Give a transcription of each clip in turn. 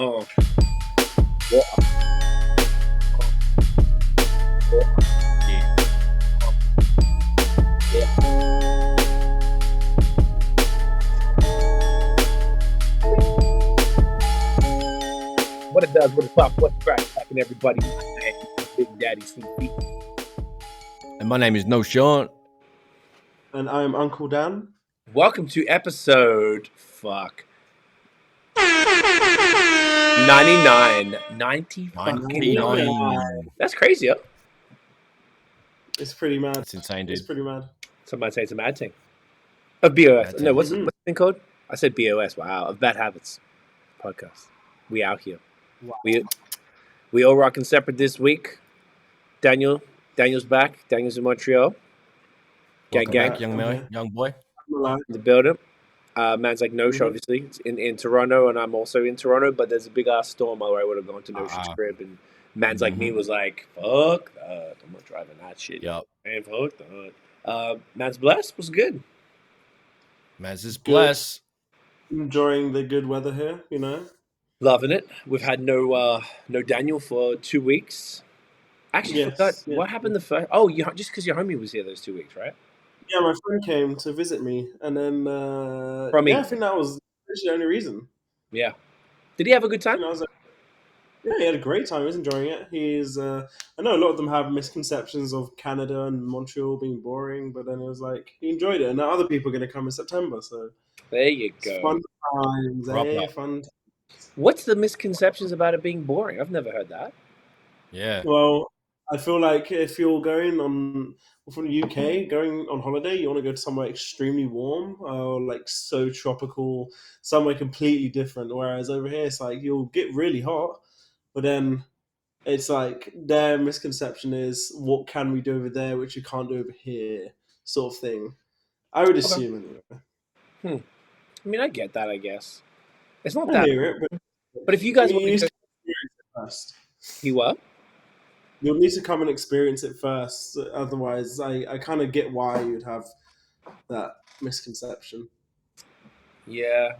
Oh. Yeah. What it does, what it pop, what's crack, packing everybody. Big Daddy CP. And my name is No Sean. And I'm Uncle Dan. Welcome to episode 99. 90 fucking 9. That's crazy, huh? It's pretty mad. It's insane, dude. It's pretty mad. Somebody say it's a mad thing. Of BOS. Bad No, what's thing. the thing called? I said BOS. Wow. Of Bad Habits podcast. We out here. Wow. We all rocking separate this week. Daniel's back. Daniel's in Montreal. Welcome Gang. back, young boy. In the building. Man's like Nosh, obviously. It's in Toronto, and I'm also in Toronto, but there's a big ass storm. Otherwise, I would have gone to Nosh's crib, and man's like me was like, fuck that. I'm not driving that shit. Yup. Man, fuck that. Man's blessed. What's good? Man's is blessed. Enjoying the good weather here, you know. Loving it. We've had no Daniel for 2 weeks. Actually, Yes, forgot yes. what happened the first. Oh, just because your homie was here those 2 weeks, right? Yeah, my friend came to visit me, and then From me. I think that was the only reason. Yeah. Did he have a good time? And I was like, yeah, he had a great time. He was enjoying it. He's I know a lot of them have misconceptions of Canada and Montreal being boring, but then it was like he enjoyed it, and now other people are going to come in September, so There you it's go. fun times, Proper. fun. What's the misconceptions about it being boring? I've never heard that. Yeah. Well, I feel like if you're going from the UK, going on holiday, you want to go to somewhere extremely warm or like so tropical, somewhere completely different. Whereas over here, it's like you'll get really hot, but then it's like their misconception is what can we do over there, which you can't do over here, sort of thing. I would assume anyway. I mean, I get that, I guess. It's not I that. hear it, But if you guys want you need to to experience it first. he what? You'll need to come and experience it first. Otherwise, I kind of get why you'd have that misconception. Yeah.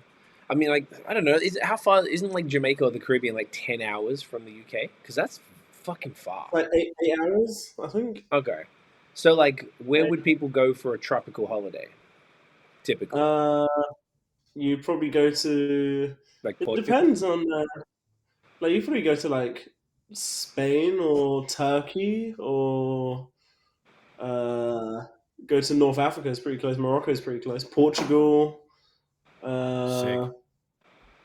I mean, like, I don't know. How far isn't like Jamaica or the Caribbean like 10 hours from the UK? Because that's fucking far. Like 8 hours, I think. Okay. So, like, where would people go for a tropical holiday? Typically. You probably go to. Like It Portugal? depends on. Like you probably go to like Spain or Turkey or go to North Africa. It's pretty close. Morocco is pretty close. Portugal. Sick.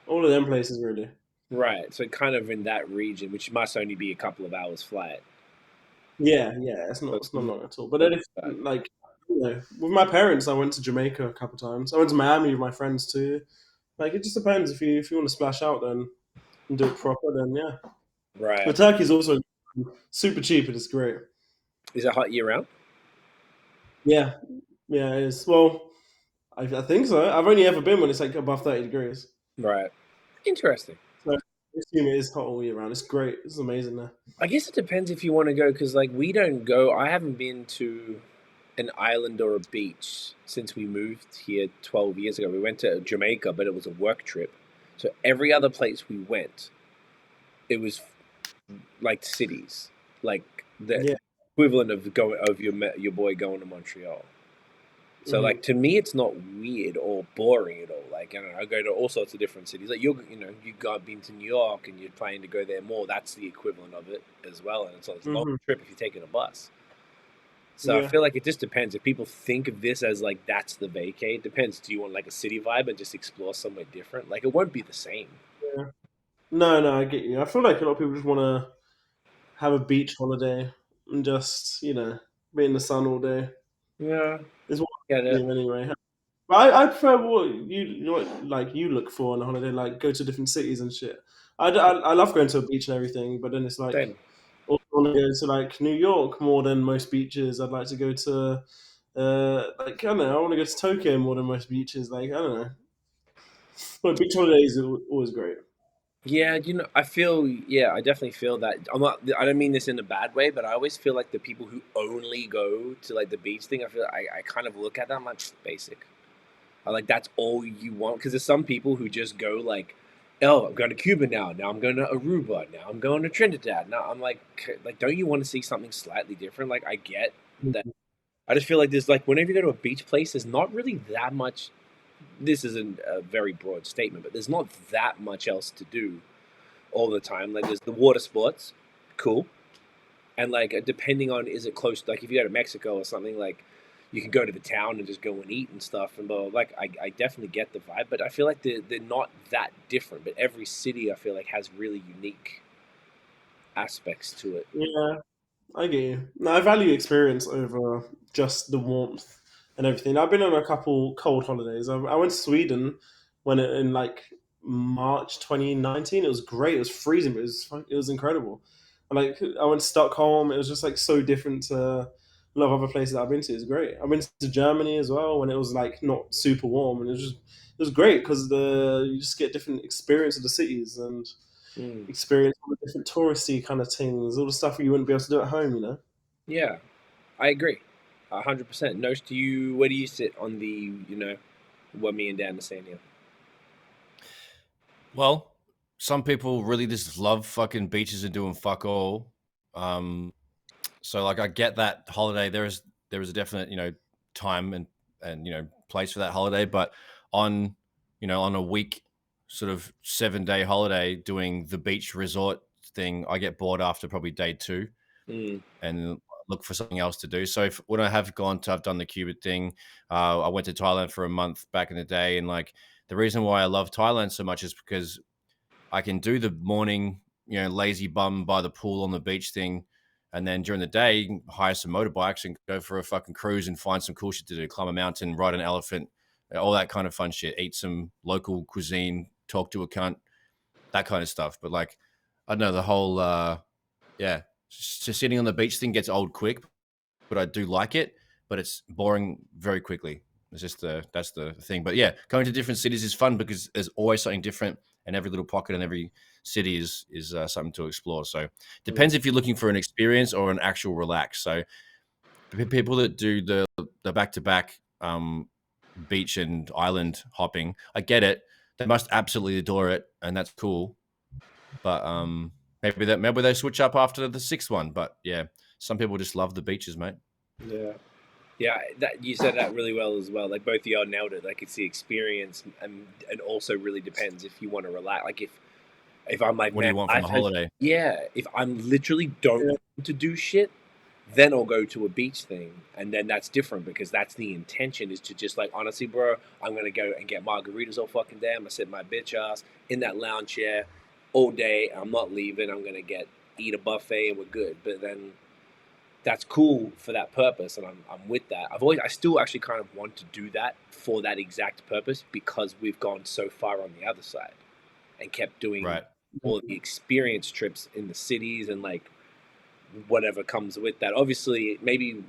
All of them places really. Right. So, kind of in that region, which must only be a couple of hours flight. Yeah, it's not long at all. But then if like with my parents, I went to Jamaica a couple times. I went to Miami with my friends too. Like it just depends if you want to splash out then and do it proper. Then yeah. Right. But Turkey's also super cheap and it's great. Is it hot year round? Yeah, it is. Well, I think so. I've only ever been when it's like above 30 degrees. Right. Interesting. So I assume it is hot all year round. It's great. It's amazing there. I guess it depends if you want to go, because like we don't go. I haven't been to an island or a beach since we moved here 12 years ago. We went to Jamaica, but it was a work trip. So every other place we went, it was like cities, like the equivalent of your boy going to Montreal. So like to me, it's not weird or boring at all. Like I don't know, I go to all sorts of different cities. Like you've been to New York and you're planning to go there more. That's the equivalent of it as well, and it's a long trip if you're taking a bus. So I feel like it just depends. If people think of this as like that's the vacay, it depends. Do you want like a city vibe and just explore somewhere different? Like it won't be the same. Yeah. No, I get you. I feel like a lot of people just want to have a beach holiday and just be in the sun all day. Yeah, Is what yeah. I do anyway. But I prefer what you look for on a holiday, like go to different cities and shit. I love going to a beach and everything, but then it's like Same. I want to go to like New York more than most beaches. I'd like to go to I don't know. I want to go to Tokyo more than most beaches. Like I don't know. But beach holidays are always great. Yeah, I definitely feel that. I don't mean this in a bad way, but I always feel like the people who only go to like the beach thing, I kind of look at them like basic. Like that's all you want, because there's some people who just go like oh, I'm going to Cuba now. Now I'm going to Aruba. Now I'm going to Trinidad. Now I'm like, don't you want to see something slightly different? Like, I get that. I just feel like there's like, whenever you go to a beach place, there's not really that much. This isn't a very broad statement, but there's not that much else to do all the time. Like, there's the water sports, cool. And like, depending on, is it close, like if you go to Mexico or something, like you can go to the town and just go and eat and stuff and blah, blah, blah. Like I definitely get the vibe, but I feel like they're not that different. But every city I feel like has really unique aspects to it. Yeah, I get you. No, I value experience over just the warmth and everything. I've been on a couple cold holidays. I went to Sweden when in like March 2019. It was great. It was freezing, but it was incredible. And like I went to Stockholm. It was just like so different to a lot of other places that I've been to. It's great. I've been to Germany as well when it was like not super warm, and it was great because the you just get different experience of the cities and Mm. experience all the different touristy kind of things, all the stuff you wouldn't be able to do at home, you know? Yeah, I agree, 100%. Nosh, where do you sit on the what me and Dan are saying here? Well, some people really just love fucking beaches and doing fuck all. So like I get that holiday. There is a definite time and place for that holiday, but on on a week sort of 7-day holiday doing the beach resort thing, I get bored after probably day 2 Mm. and look for something else to do. So when I've done the Cuba thing, I went to Thailand for a month back in the day, and like the reason why I love Thailand so much is because I can do the morning, lazy bum by the pool on the beach thing. And then during the day, you can hire some motorbikes and go for a fucking cruise and find some cool shit to do. Climb a mountain, ride an elephant, all that kind of fun shit. Eat some local cuisine, talk to a cunt, that kind of stuff. But like, I don't know, the whole, just sitting on the beach thing gets old quick, but I do like it, but it's boring very quickly. It's just that's the thing. But yeah, going to different cities is fun because there's always something different, and every little pocket and every city is something to explore. So depends if you're looking for an experience or an actual relax. So people that do the back to back beach and island hopping, I get it. They must absolutely adore it, and that's cool. But maybe they switch up after the 6th one. But yeah, some people just love the beaches, mate. Yeah. Yeah, that you said that really well as well. Like both of y'all nailed it. Like it's the experience, and also really depends if you want to relax. Like if I'm like, What do man, you want from a holiday? Yeah, if I'm literally don't want to do shit, then I'll go to a beach thing, and then that's different because that's the intention is to just like, honestly, bro, I'm gonna go and get margaritas all fucking day. I'm gonna sit my bitch ass in that lounge chair all day. I'm not leaving. I'm gonna eat a buffet and we're good. But then that's cool for that purpose, and I'm with that. I still actually kind of want to do that for that exact purpose because we've gone so far on the other side and kept doing Right. all the experience trips in the cities and like whatever comes with that. Obviously, maybe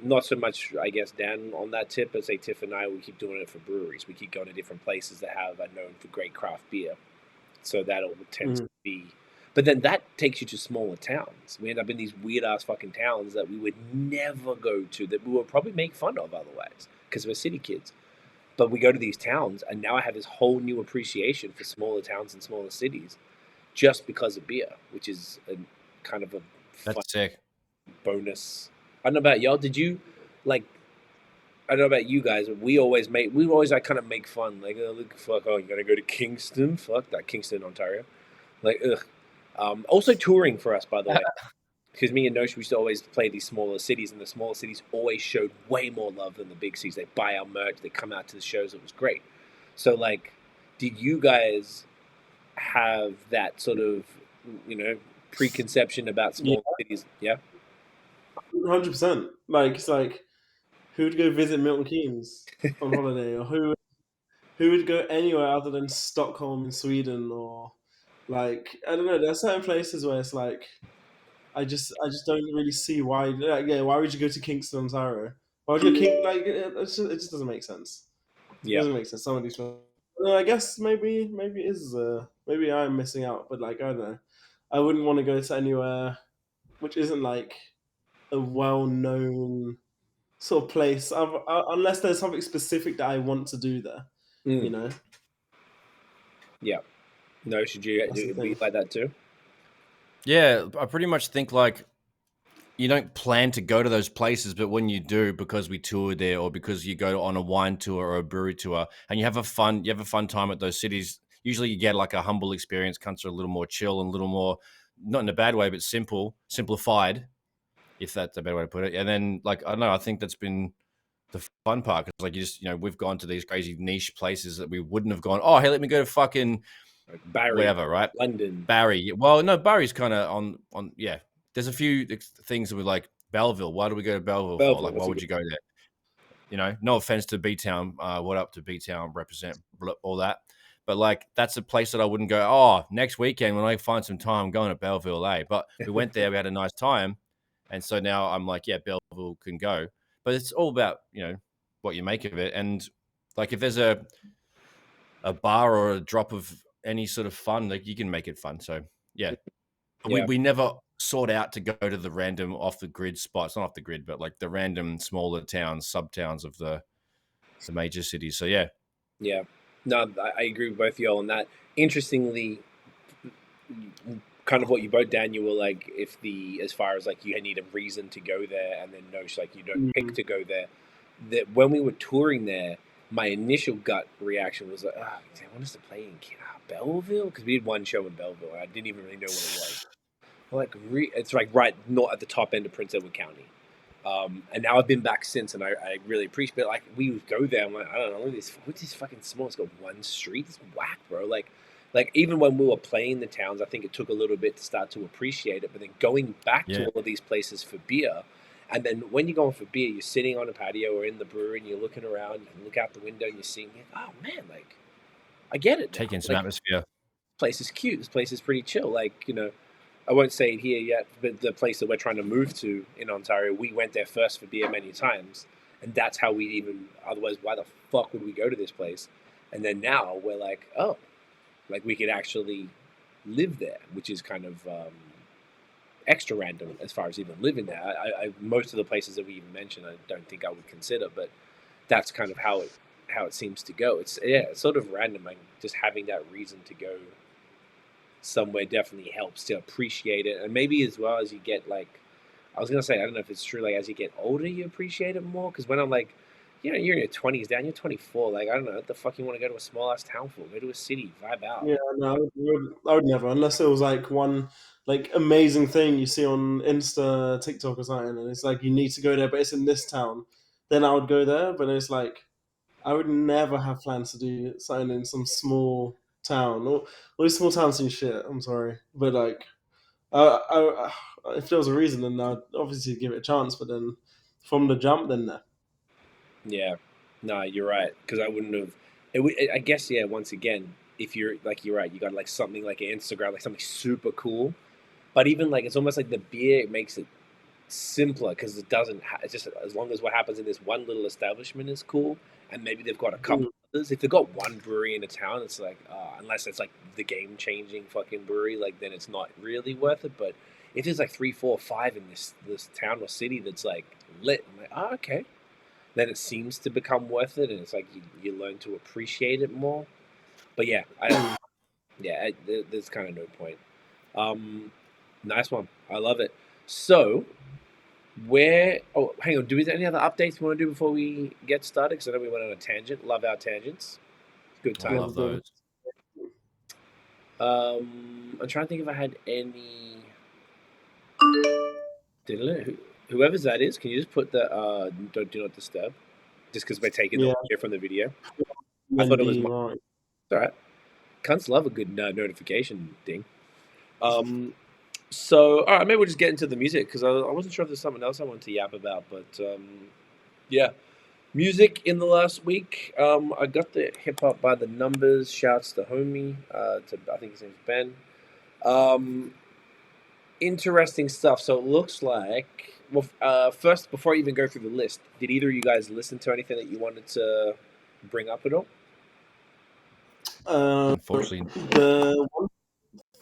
not so much, I guess, Dan on that tip, but say Tiff and I, we keep doing it for breweries. We keep going to different places that are known for great craft beer. So that all tends to be. But then that takes you to smaller towns. We end up in these weird ass fucking towns that we would never go to, that we would probably make fun of otherwise because we're city kids. But we go to these towns, and now I have this whole new appreciation for smaller towns and smaller cities just because of beer, which is a kind of a fun That's sick. bonus. I don't know about y'all. Did you like? I don't know about you guys, but we always like kind of make fun. Like, oh, look, fuck, oh, you gotta go to Kingston? Fuck that, Kingston, Ontario. Like, ugh. Also touring for us, by the way, because me and Nosh, we used to always play these smaller cities, and the smaller cities always showed way more love than the big cities. They buy our merch, they come out to the shows. It was great. So, like, did you guys have that sort of, preconception about small cities? Yeah. 100%. Like it's like who would go visit Milton Keynes on holiday, or who would go anywhere other than Stockholm in Sweden, or like I don't know. There are certain places where it's like I just don't really see why. Like, yeah, why would you go to Kingston, Ontario? Why would you go Like it just doesn't make sense. It Yeah. doesn't make sense. Some of these. I guess maybe it is maybe I'm missing out, but like I don't know. I wouldn't want to go to anywhere which isn't like a well-known sort of place, unless there's something specific that I want to do there. You Mm. know. Yeah. No, should you That's the be thing. like that too? Yeah, I pretty much think like you don't plan to go to those places, but when you do, because we toured there, or because you go on a wine tour or a brewery tour, and you have a fun time at those cities. Usually, you get like a humble experience. Countries are a little more chill and a little more, not in a bad way, but simplified, if that's a better way to put it. And then, like, I don't know, I think that's been the fun part because, like, we've gone to these crazy niche places that we wouldn't have gone. Oh, hey, let me go to fucking Like Barry, whatever, right? London, Barry. Well, no, Barry's kind of on. Yeah, there's a few things that we like. Belleville. Why do we go to Belleville for? Belleville. Like, That's why a would good. you go there? No offense to B Town. What up to B Town? Represent all that. But like, that's a place that I wouldn't go. Oh, next weekend when I find some time, I'm going to Belleville, eh? But we went there. We had a nice time, and so now I'm like, yeah, Belleville can go. But it's all about what you make of it, and like if there's a bar or a drop of any sort of fun, like you can make it fun. So yeah, Yeah, we never sought out to go to the random off the grid spots, not off the grid, but like the random smaller towns, sub towns of the major cities. So yeah, yeah. No, I agree with both of y'all on that. Interestingly, kind of what you both, Dan, you were like, if the as far as like you need a reason to go there, and then no, like you don't pick Mm. to go there. That when we were touring there, my initial gut reaction was like, oh, I want us to play in Belleville because we had one show in Belleville. And I didn't even really know what it was. Like it's like right not at the top end of Prince Edward County. And now I've been back since, and I really appreciate it. Like we would go there, I'm like, I don't know, look at this. What's this fucking small? It's got one street. It's whack, bro. Like even when we were playing the towns, I think it took a little bit to start to appreciate it. But then going back to yeah, all of these places for beer, and then when you're going for beer, you're sitting on a patio or in the brewery, and you're looking around and look out the window, and you're seeing, oh man, like I get it now. taking some Like atmosphere. place is cute. This place is pretty chill. Like I won't say it here yet, but the place that we're trying to move to in Ontario, we went there first for beer many times, and that's how we even. Otherwise, why the fuck would we go to this place? And then now we're like, oh, like we could actually live there, which is kind of extra random as far as even living there. Most of the places that we even mentioned, I don't think I would consider, but that's kind of how it seems to go. It's sort of random. Like just having that reason to go somewhere definitely helps to appreciate it, and maybe as well as you get like, I was gonna say, I don't know if it's true. Like as you get older, you appreciate it more. Because when I'm like, you're in your 20s, Dan, you're 24. Like I don't know what the fuck you want to go to a small ass town for. Go to a city, vibe out. Yeah, no, I would never, unless it was like one like amazing thing you see on Insta, TikTok, or something, and it's like you need to go there, but it's in this town. Then I would go there, but it's like I would never have plans to do something in some small town. All these small towns seem shit. I'm sorry, but like, if there was a reason, then I'd obviously give it a chance. But then from the jump, then no. Yeah, no, you're right. Because I wouldn't have. I guess yeah. Once again, if you're like you're right, you got like something like an Instagram, like something super cool. But even like it's almost like the beer it makes it simpler because it doesn't. It's just as long as what happens in this one little establishment is cool, and maybe they've got a couple Mm. others. If they've got one brewery in a town, it's like unless it's like the game changing fucking brewery, like then it's not really worth it. But if there's like three, four, five in this town or city that's like lit, I'm like, oh okay, then it seems to become worth it, and it's like you learn to appreciate it more. But yeah, there's kind of no point. Um, nice one. I love it. So, where? Oh, hang on. Do we have any other updates we want to do before we get started? Because I know we went on a tangent. Love our tangents. Good I Yeah, time. love we're good. those. I'm trying to think if I had any. Whoever's that is, can you just put the don't do not disturb? Just because we're taking the Yeah, audio from the video. I thought it was ND, my. right. All right. Cunts love a good notification ding. So, all right, maybe we'll just get into the music because I wasn't sure if there's something else I wanted to yap about, but yeah, music in the last week. I got the hip hop by the numbers. Shouts to homie. To I think his name's Ben. Um, Interesting stuff. So it looks like. Well, first, before I even go through the list, did either of you guys listen to anything that you wanted to bring up at all? Unfortunately, The one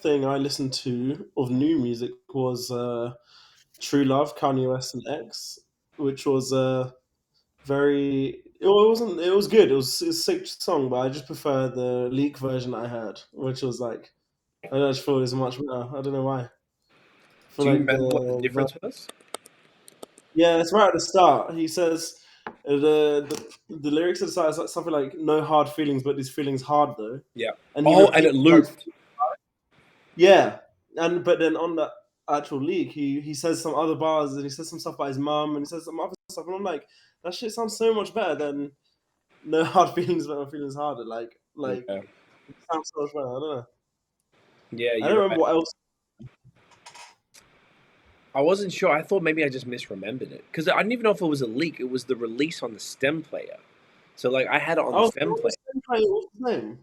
thing I listened to of new music was True Love, Kanye West and X, which was very. It wasn't. It was good. It was a sick song, but I just prefer the leak version I heard, which was like I just thought it was much better. I don't know why. For Do you like remember what the difference was? yeah, it's right at the start. He says the lyrics at the start is like something like "no hard feelings, but these feelings hard though," Yeah. and he Oh, and repeats it like looped. yeah, and but then on the actual leak, he says some other bars and he says some stuff about his mum and he says some other stuff, and I'm like, that shit sounds so much better than "no hard feelings, but my feelings harder." Like Yeah, it sounds so much better. I don't know. yeah, I don't you're remember right. what else. I wasn't sure. I thought maybe I just misremembered it because I didn't even know if it was a leak. It was the release on the stem player. So like I had it on the Oh, stem player. what's his name?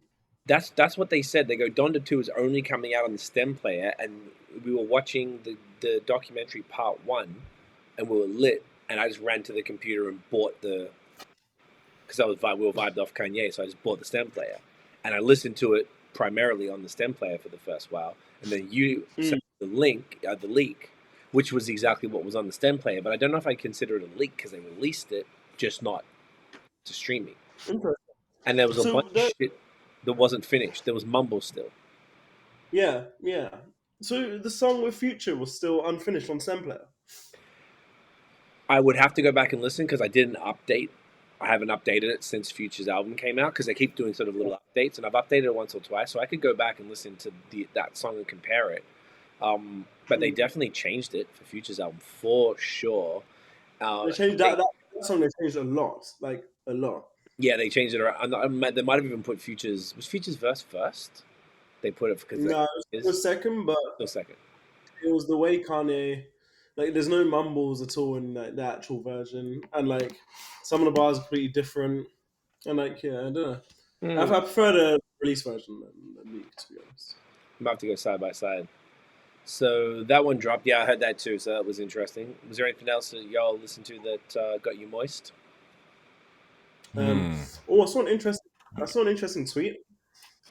That's what they said. They go Donda 2 is only coming out on the stem player, and we were watching the documentary part 1, and we were lit, and I just ran to the computer and bought the because we were vibed off Kanye, so I just bought the stem player, and I listened to it primarily on the stem player for the first while, and then you sent the the leak, which was exactly what was on the stem player, but I don't know if I consider it a leak because they released it, just not to streaming, Interesting. and there was a So bunch of shit that wasn't finished. There was mumble still. yeah, yeah. So the song with Future was still unfinished on Sampler. I would have to go back and listen because I didn't update. I haven't updated it since Future's album came out because they keep doing sort of little updates, and I've updated it once or twice, so I could go back and listen to that song and compare it. But they definitely changed it for Future's album for sure. They changed that song. They changed a lot, like a lot. Yeah, they changed it around. They might have even put Future's verse first. They put it because No, it was second, but still second. it was the way Kanye. Like, there's no mumbles at all in like the actual version, and like some of the bars are completely different. And like, yeah, I don't know. I prefer the release version than the leak, to be honest. I'm about to go side by side. So that one dropped. Yeah, I heard that too. So that was interesting. Was there anything else that y'all listened to that got you moist? Oh, I saw an interesting tweet.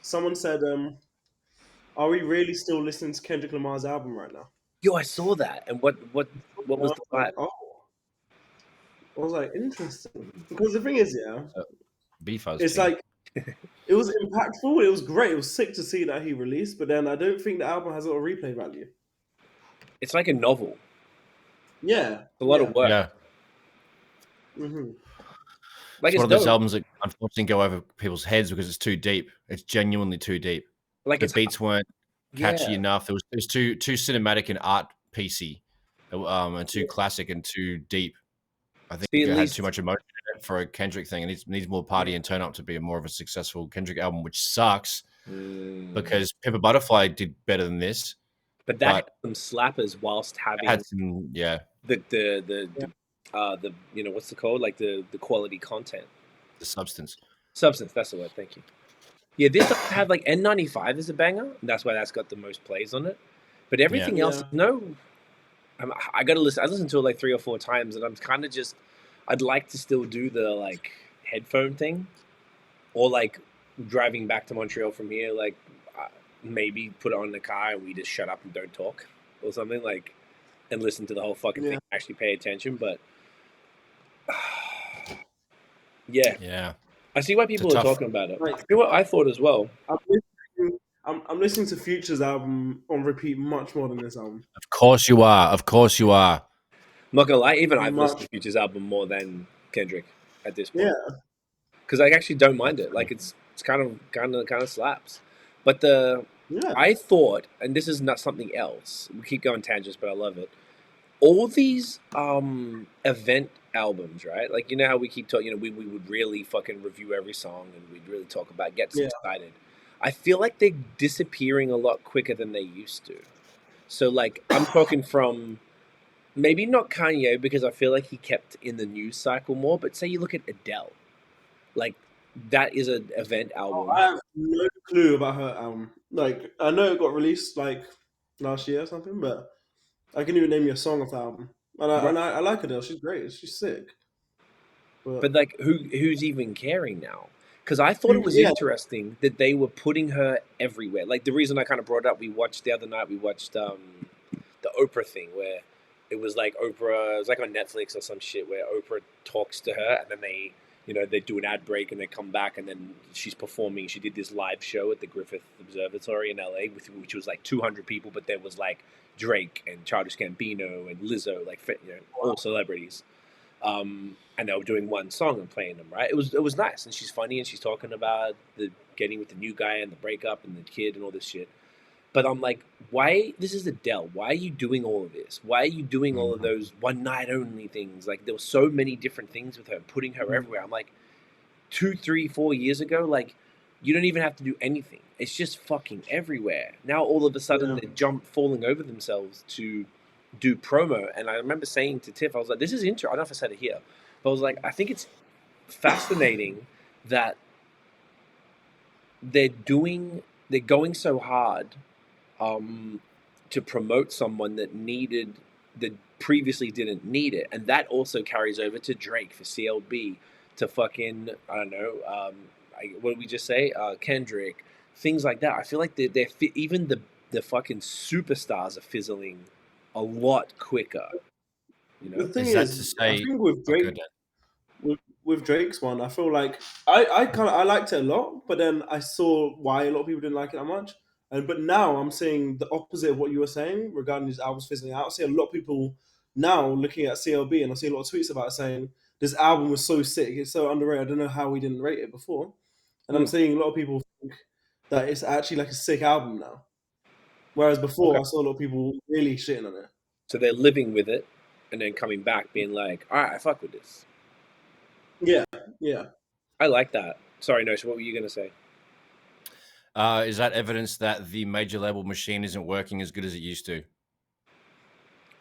Someone said, "Are we really still listening to Kendrick Lamar's album right now?" Yo, I saw that. And what was the vibe? Oh, I was like, interesting. Because the thing is, yeah, it's like it was impactful. It was great. It was sick to see that he released, but then I don't think the album has a lot of replay value. It's like a novel. Yeah, It's a lot of work. Yeah. Mm-hmm. Like it's one of those albums that unfortunately go over people's heads because it's too deep. It's genuinely too deep. Like the beats weren't catchy enough. It was too cinematic and art piecey, and too classic and too deep. I think it had too much emotion in it for a Kendrick thing. It needs more party and turn up to be more of a successful Kendrick album, which sucks because Pepper Butterfly did better than this. But that had some slappers whilst having the you know, what's the code? Like the quality content. The substance. Substance, that's the word, thank you. Yeah, this doesn't have like N95 is a banger, and that's why that's got the most plays on it. But everything else, no. I gotta listen. I listened to it like 3 or 4 times, and I'm kind of just. I'd like to still do the like headphone thing, or like driving back to Montreal from here, like maybe put it on in the car and we just shut up and don't talk, or something like, and listen to the whole fucking thing. Actually pay attention, but yeah. I see why people are talking about it. I see what I thought as well. I'm listening to Future's album on repeat much more than this album. Of course you are. I'm not gonna lie, even I've listened to Future's album more than Kendrick at this point. Yeah, because I actually don't mind it. Like it's kind of slaps. But I thought, and this is not something else. We keep going tangents, but I love it. All these event albums, right? Like, you know how we keep talking, you know, we would really fucking review every song and we'd really talk about, get excited. I feel like they're disappearing a lot quicker than they used to. So, like, I'm talking from maybe not Kanye because I feel like he kept in the news cycle more, but say you look at Adele. Like, that is an event album. I have no clue about her album. Like, I know it got released, like, last year or something, but I can even name you a song of the album. And I like Adele. She's great. She's sick. But like, who's even caring now? Because I thought it was interesting that they were putting her everywhere. Like, the reason I kind of brought it up, the other night, we watched the Oprah thing where it was like Oprah. It was like on Netflix or some shit where Oprah talks to her, and then they do an ad break and they come back, and then she's performing. She did this live show at the Griffith Observatory in LA, which was like 200 people, but there was like Drake and Childish Gambino and Lizzo, like all celebrities. And they were doing one song and playing them, right? It was nice, and she's funny, and she's talking about the getting with the new guy and the breakup and the kid and all this shit. But I'm like, why? This is Adele. Why are you doing all of this? Why are you doing all of those one night only things? Like, there were so many different things with her, putting her everywhere. I'm like, 2, 3, 4 years ago, like, you don't even have to do anything. It's just fucking everywhere. Now all of a sudden they're falling over themselves to do promo. And I remember saying to Tiff, I was like, this is interesting. I don't know if I said it here, but I was like, I think it's fascinating that they're going so hard to promote someone that previously didn't need it, and that also carries over to Drake for CLB, to fucking I don't know, what did we just say? Kendrick, things like that. I feel like they're even the fucking superstars are fizzling a lot quicker. You know, The thing Is that is, to say? I think with Drake, Okay, with Drake's one, I feel like I liked it a lot, but then I saw why a lot of people didn't like it that much. But now I'm seeing the opposite of what you were saying regarding these albums fizzling out. I see a lot of people now looking at CLB, and I see a lot of tweets about it saying this album was so sick, it's so underrated. I don't know how we didn't rate it before. And I'm seeing a lot of people think that it's actually like a sick album now, whereas before I saw a lot of people really shitting on it. so they're living with it, and then coming back being like, all right, I fuck with this. Yeah. I like that. Sorry, Nosh, what were you gonna say? is that evidence that the major label machine isn't working as good as it used to?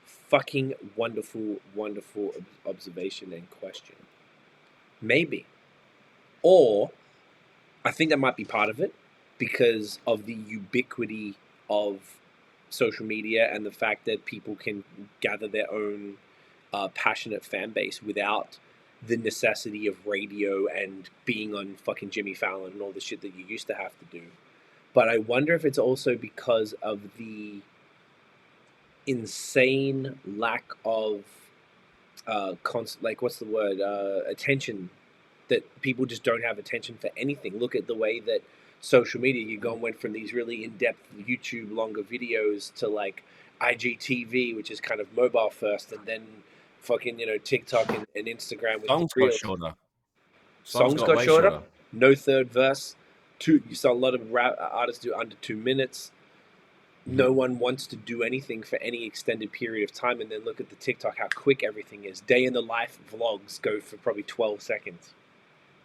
Fucking wonderful, wonderful observation and question. Maybe. Or I think that might be part of it because of the ubiquity of social media and the fact that people can gather their own passionate fan base without the necessity of radio and being on fucking Jimmy Fallon and all the shit that you used to have to do. But I wonder if it's also because of the insane lack of attention, that people just don't have attention for anything. Look at the way that social media, you went from these really in-depth YouTube longer videos to like IGTV, which is kind of mobile first, and then fucking TikTok and Instagram with Songs the got reels. shorter. Songs got way shorter. No third verse. You saw a lot of rap artists do under 2 minutes. No one wants to do anything for any extended period of time, and then look at the TikTok, how quick everything is. Day in the life vlogs go for probably 12 seconds.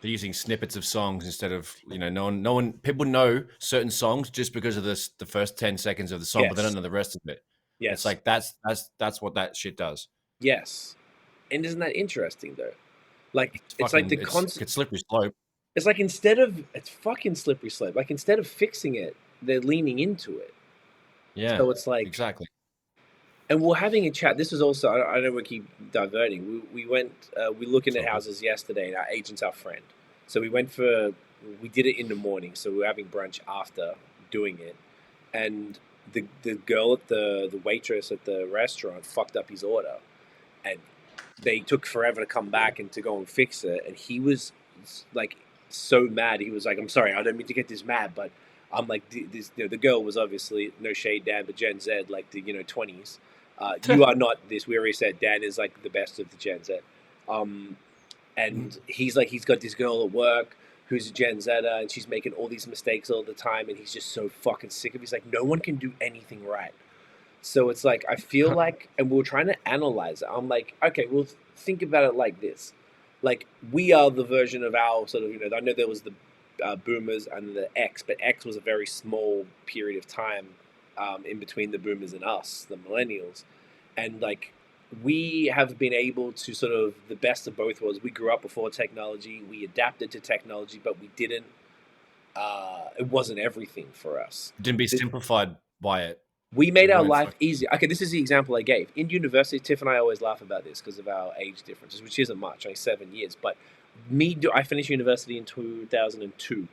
They're using snippets of songs instead of no one. People know certain songs just because of the first 10 seconds of the song, but they don't know the rest of it. Yes, it's like that's what that shit does. Yes, and isn't that interesting though? Like it's like the concept. It's slippery slope. It's like it's fucking slippery slope. Like instead of fixing it, they're leaning into it. Yeah. So it's like exactly. And we're having a chat. This is also, I know we keep diverting. We went, we looking at houses yesterday, and our agent's our friend. So we did it in the morning. So we were having brunch after doing it. And the girl the waitress at the restaurant fucked up his order. And they took forever to come back and to go and fix it. And he was like so mad. He was like, I'm sorry, I don't mean to get this mad, but I'm like, the girl was obviously, no shade, Dan, but Gen Z, like the 20s. You are not this. We already said Dan is like the best of the Gen Z. And he's got this girl at work who's a Gen Zer, and she's making all these mistakes all the time, and he's just so fucking sick of it. He's like, no one can do anything right. So it's like, I feel like, and we were trying to analyze it. I'm like, okay, well, think about it like this. Like, we are the version of our sort of, I know there was the boomers and the X, but X was a very small period of time in between the boomers and us, the millennials. And like, we have been able to sort of, the best of both worlds. We grew up before technology, we adapted to technology, but we didn't, it wasn't everything for us. Didn't be simplified by it. We made our life easier. Okay, this is the example I gave. In university, Tiff and I always laugh about this because of our age differences, which isn't much, only 7 years. But I finished university in 2002.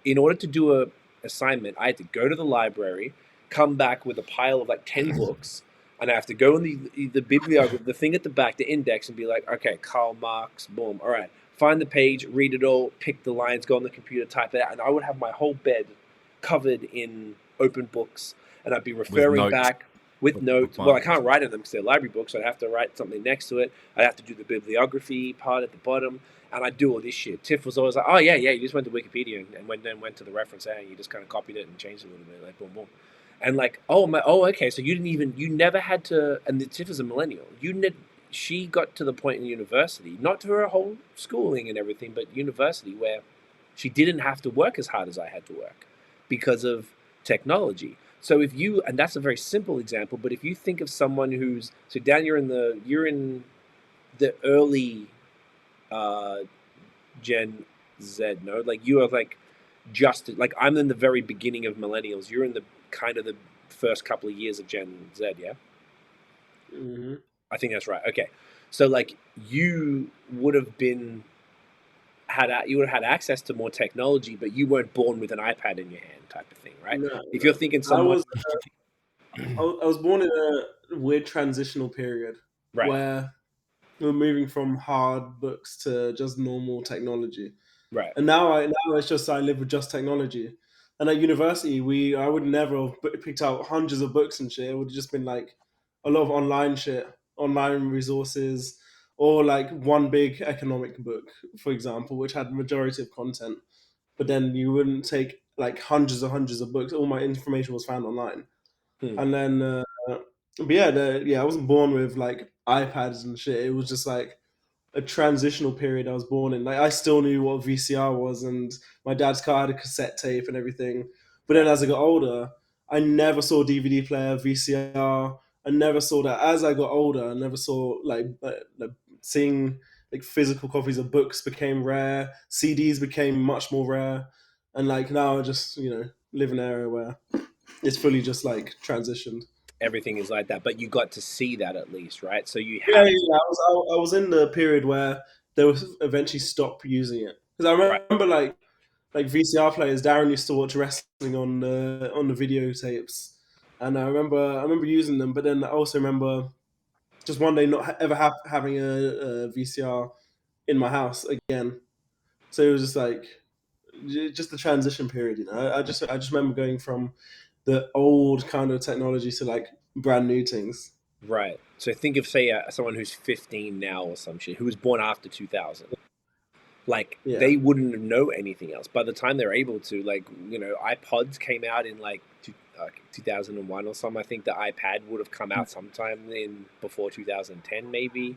In order to do an assignment, I had to go to the library, come back with a pile of like 10 books, and I have to go in the bibliography, the thing at the back, the index, and be like, okay, Karl Marx, boom, all right, find the page, read it all, pick the lines, go on the computer, type it out, and I would have my whole bed covered in open books, and I'd be referring back with notes. Well, I can't write in them because they're library books, so I'd have to write something next to it. I'd have to do the bibliography part at the bottom, and I'd do all this shit. Tiff was always like, oh, yeah, you just went to Wikipedia and went to the reference, and you just kind of copied it and changed it a little bit, like, boom, boom. And like, okay, so you never had to, and the Tiff is a millennial. She got to the point in university, not to her whole schooling and everything, but university where she didn't have to work as hard as I had to work because of technology. So and that's a very simple example, but if you think of someone so Dan, you're in the early Gen Z, no? Like you are like I'm in the very beginning of millennials. You're in the kind of the first couple of years of Gen Z, yeah? Mm-hmm. I think that's right. Okay. So like you would have had access to more technology, but you weren't born with an iPad in your hand type of thing, right? If you're thinking someone... I was born in a weird transitional period where we were moving from hard books to just normal technology. Right. And now it's just I live with just technology. And at university, I would never have picked out hundreds of books and shit. It would have just been like a lot of online shit, online resources, or like one big economic book, for example, which had majority of content. But then you wouldn't take like hundreds of books. All my information was found online. And then, but yeah, I wasn't born with like iPads and shit. It was just like a transitional period I was born in. Like I still knew what VCR was, and my dad's car had a cassette tape and everything. But then as I got older, I never saw DVD player, VCR. I never saw that. As I got older, I never saw like seeing like physical copies of books became rare. CDs became much more rare, and like now I just live in an area where it's fully just like transitioned. Everything is like that, but you got to see that at least, right? So you have. Yeah. I was in the period where they would eventually stop using it because I remember like VCR players. Darren used to watch wrestling on the videotapes, and I remember using them. But then I also remember just one day not ever having a VCR in my house again. So it was just like just the transition period. I just remember going from the old kind of technology to like brand new things. Right. So think of, say, someone who's 15 now or some shit, who was born after 2000. Like, they wouldn't know anything else. By the time they're able to, like, iPods came out in, like, 2001 or something. I think the iPad would have come out sometime before 2010, maybe.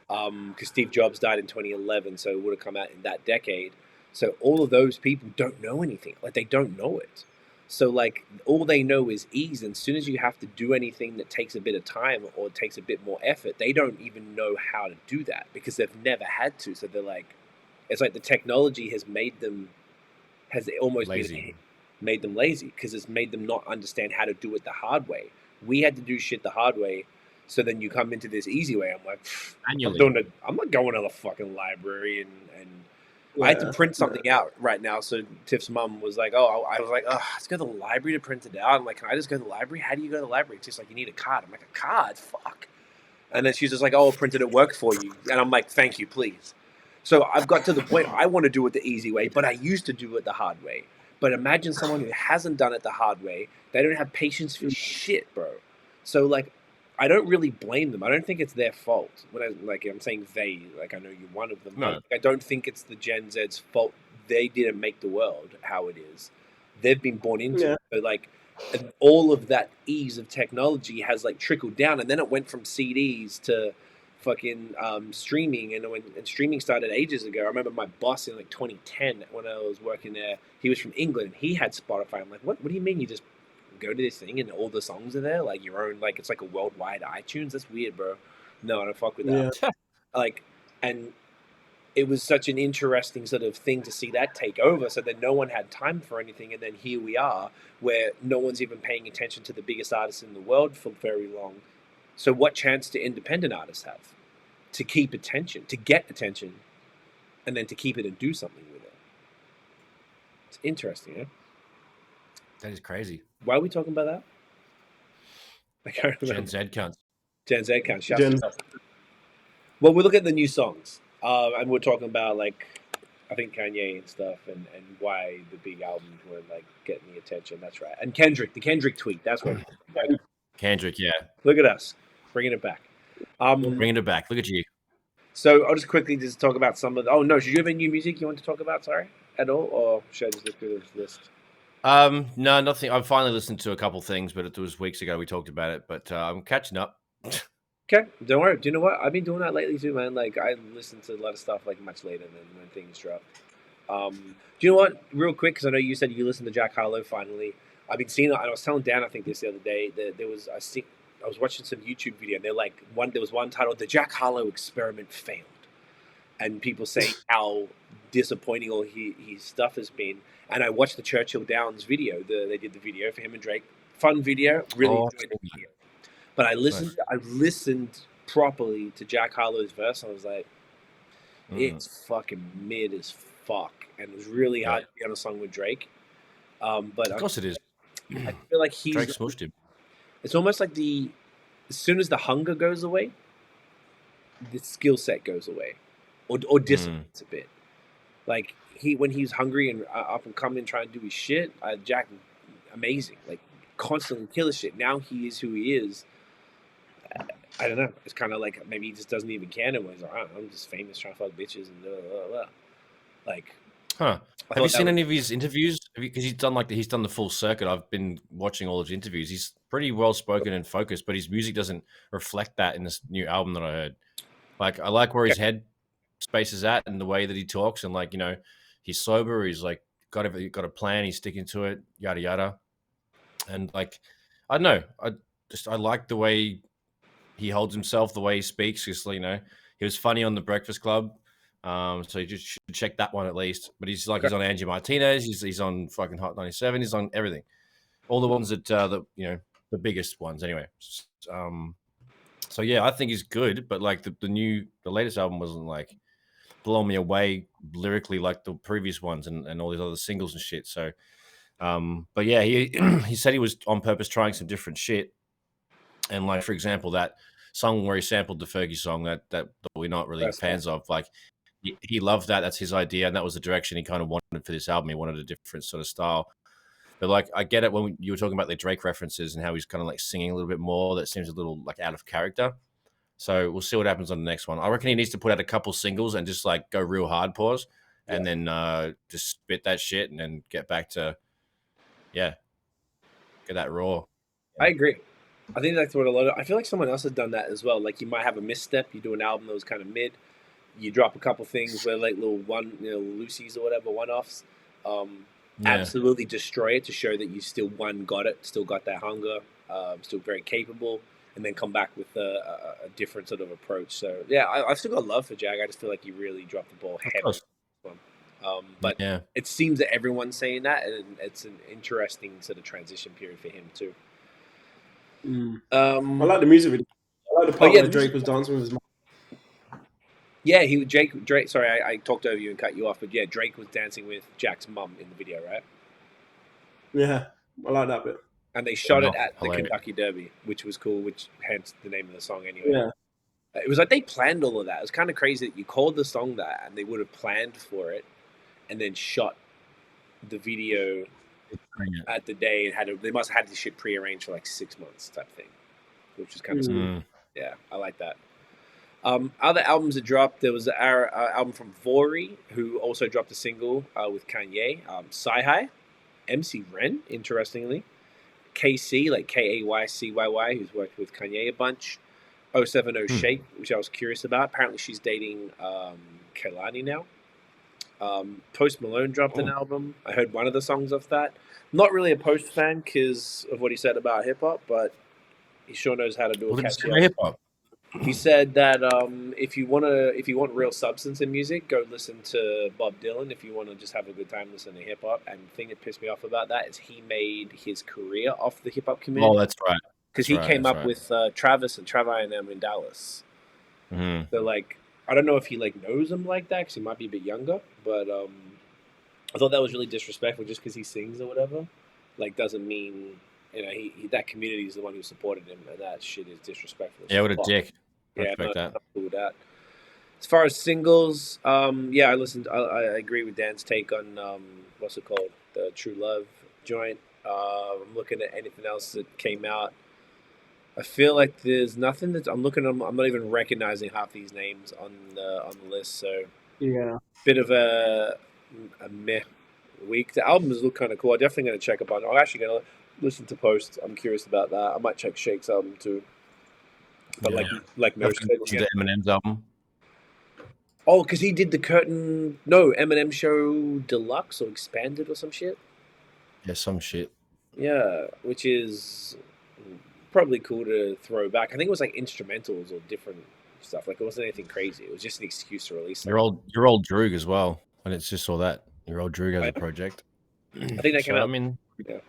Because Steve Jobs died in 2011, so it would have come out in that decade. So all of those people don't know anything. Like, they don't know it. So, like, all they know is ease. And as soon as you have to do anything that takes a bit of time or takes a bit more effort, they don't even know how to do that because they've never had to. So they're like, it's like the technology has almost made them lazy because it's made them not understand how to do it the hard way. We had to do shit the hard way. So then you come into this easy way. I'm like, I'm not going to the fucking library and I had to print something out right now. So Tiff's mom was like, I was like, let's go to the library to print it out. I'm like, can I just go to the library? How do you go to the library? It's just like, you need a card. I'm like, a card? Fuck. And then she's just like, I'll print it at work for you. And I'm like, thank you, please. So I've got to the point, I want to do it the easy way, but I used to do it the hard way. But imagine someone who hasn't done it the hard way. They don't have patience for shit, bro. So, like, I don't really blame them. I don't think it's their fault. When I'm saying they, like, I know you're one of them. No. I don't think it's the Gen Z's fault. They didn't make the world how it is. They've been born into it. But, like, and all of that ease of technology has, like, trickled down. And then it went from CDs to fucking streaming. And when streaming started ages ago, I remember my boss in, like, 2010 when I was working there. He was from England. He had Spotify. I'm like, what do you mean you just go to this thing and all the songs are there, like your own, like it's like a worldwide iTunes? That's weird, bro. No, I don't fuck with that. Like, and it was such an interesting sort of thing to see that take over. So that no one had time for anything, and then here we are, where no one's even paying attention to the biggest artists in the world for very long. So what chance do independent artists have to keep attention, to get attention, and then to keep it and do something with it? It's interesting, eh? That is crazy. Why are we talking about that? I can't remember. Gen Z cunts. Gen Z account. Shouts Gen. to us. Well, we look at the new songs, and we're talking about like I think Kanye and stuff, and why the big albums were like getting the attention. That's right. And Kendrick, the Kendrick tweet. That's what. Kendrick, yeah. Look at us, bringing it back. Bringing it back. Look at you. So I'll just quickly just talk about some of the. Oh no, should you have any new music you want to talk about? Sorry, at all, or should I just look through this list? No, nothing. I've finally listened to a couple things, but it was weeks ago we talked about it. But I'm catching up. Okay, don't worry. Do you know what? I've been doing that lately too, man. Like I listen to a lot of stuff like much later than when things drop. Do you know what? Real quick, because I know you said you listened to Jack Harlow finally. I've been seeing. I was telling Dan, I think this the other day that there was I was watching some YouTube video, and they're like there was one titled "The Jack Harlow Experiment Failed," and people saying how disappointing all his stuff has been. And I watched the Churchill Downs video. They did the video for him and Drake. Fun video. Really enjoyed the video. But I listened properly to Jack Harlow's verse, and I was like, it's fucking mid as fuck. And it was really hard to be on a song with Drake. But of course it is. I feel like Drake smushed him. It's almost like as soon as the hunger goes away, the skill set goes away. Or dissipates a bit. Like when he's hungry and up and coming trying to do his shit, Jack amazing. Like constantly kill his shit. Now he is who he is. I don't know. It's kind of like maybe he just doesn't even care anymore. He's like, I'm just famous trying to fuck bitches and blah, blah, blah. Like, have you seen any of his interviews? Because he's done the full circuit. I've been watching all of his interviews. He's pretty well spoken and focused, but his music doesn't reflect that in this new album that I heard. Like, I like where his head space is at and the way that he talks, and like, you know, he's sober. He's like got a plan. He's sticking to it. Yada yada. And like, I don't know. I like the way he holds himself, the way he speaks. Because, you know, he was funny on The Breakfast Club. So you just should check that one at least. But he's like, he's on Angie Martinez. He's on fucking Hot 97. He's on everything. All the ones that, you know, the biggest ones anyway. So yeah, I think he's good. But like the latest album wasn't like blowing me away lyrically like the previous ones and all these other singles and shit. So, but yeah, he said he was on purpose trying some different shit. And like, for example, that song where he sampled the Fergie song that we're not really fans of, like he loved that. That's his idea. And that was the direction he kind of wanted for this album. He wanted a different sort of style. But like, I get it when you were talking about the Drake references and how he's kind of like singing a little bit more. That seems a little like out of character. So we'll see what happens on the next one. I reckon he needs to put out a couple singles and just like go real hard pause and then just spit that shit and then get back to, get that raw. I agree. I think that's what I feel like someone else has done that as well. Like you might have a misstep. You do an album that was kind of mid. You drop a couple things where like little Lucy's or whatever, one-offs. Absolutely destroy it to show that you still got it, still got that hunger, still very capable, and then come back with a different sort of approach. So yeah, I've still got love for Jag. I just feel like he really dropped the ball heavy. But it seems that everyone's saying that, and it's an interesting sort of transition period for him too. I like the music video. I like the part where Drake was dancing with his mom. Yeah, Drake. Sorry, I talked over you and cut you off, but yeah, Drake was dancing with Jack's mum in the video, right? Yeah, I like that bit. And they shot it at the Kentucky Derby, which was cool, which hence the name of the song anyway. Yeah. It was like they planned all of that. It was kind of crazy that you called the song that, and they would have planned for it, and then shot the video at the day and they must have had this shit prearranged for like 6 months type thing, which is kind of cool. Yeah, I like that. Other albums that dropped, there was our album from Vori, who also dropped a single with Kanye, Sci-Hi, MC Ren, interestingly, KC, like KAYCYY, who's worked with Kanye a bunch, 070 Shake, which I was curious about. Apparently she's dating Kehlani now. Post Malone dropped an album. I heard one of the songs off that. Not really a Post fan because of what he said about hip-hop, but he sure knows how to do a catchy hip-hop. He said that if you want real substance in music, go listen to Bob Dylan. If you want to just have a good time, listen to hip hop. And the thing that pissed me off about that is he made his career off the hip hop community. Oh, that's right. Because he came up with Travis and Trav I&M in Dallas. So like, I don't know if he like knows him like that because he might be a bit younger. But I thought that was really disrespectful just because he sings or whatever. Like, doesn't mean you know, that community is the one who supported him, and that shit is disrespectful. Yeah, what a Fuck. dick. I Yeah, respect that. not cool with that. As far as singles, yeah, I listened. I agree with Dan's take on what's it called, the True Love joint. I'm looking at anything else that came out. I feel like there's nothing that I'm looking. I'm not even recognizing half these names on the list. So Yeah. bit of a meh week. The albums look kind of cool. I'm definitely going to check up on. I'm actually going to listen to Post. I'm curious about that. I might check Shake's album too. But Yeah. like I've most listened to the Eminem's album. Oh, because he did the Eminem Show Deluxe or Expanded or some shit. Yeah, some shit. Yeah, which is probably cool to throw back. I think it was like instrumentals or different stuff. Like it wasn't anything crazy. It was just an excuse to release something. Your old Droog as well. And it's just all that. Your old Droog has a project. I think that came So, out. I mean, Yeah.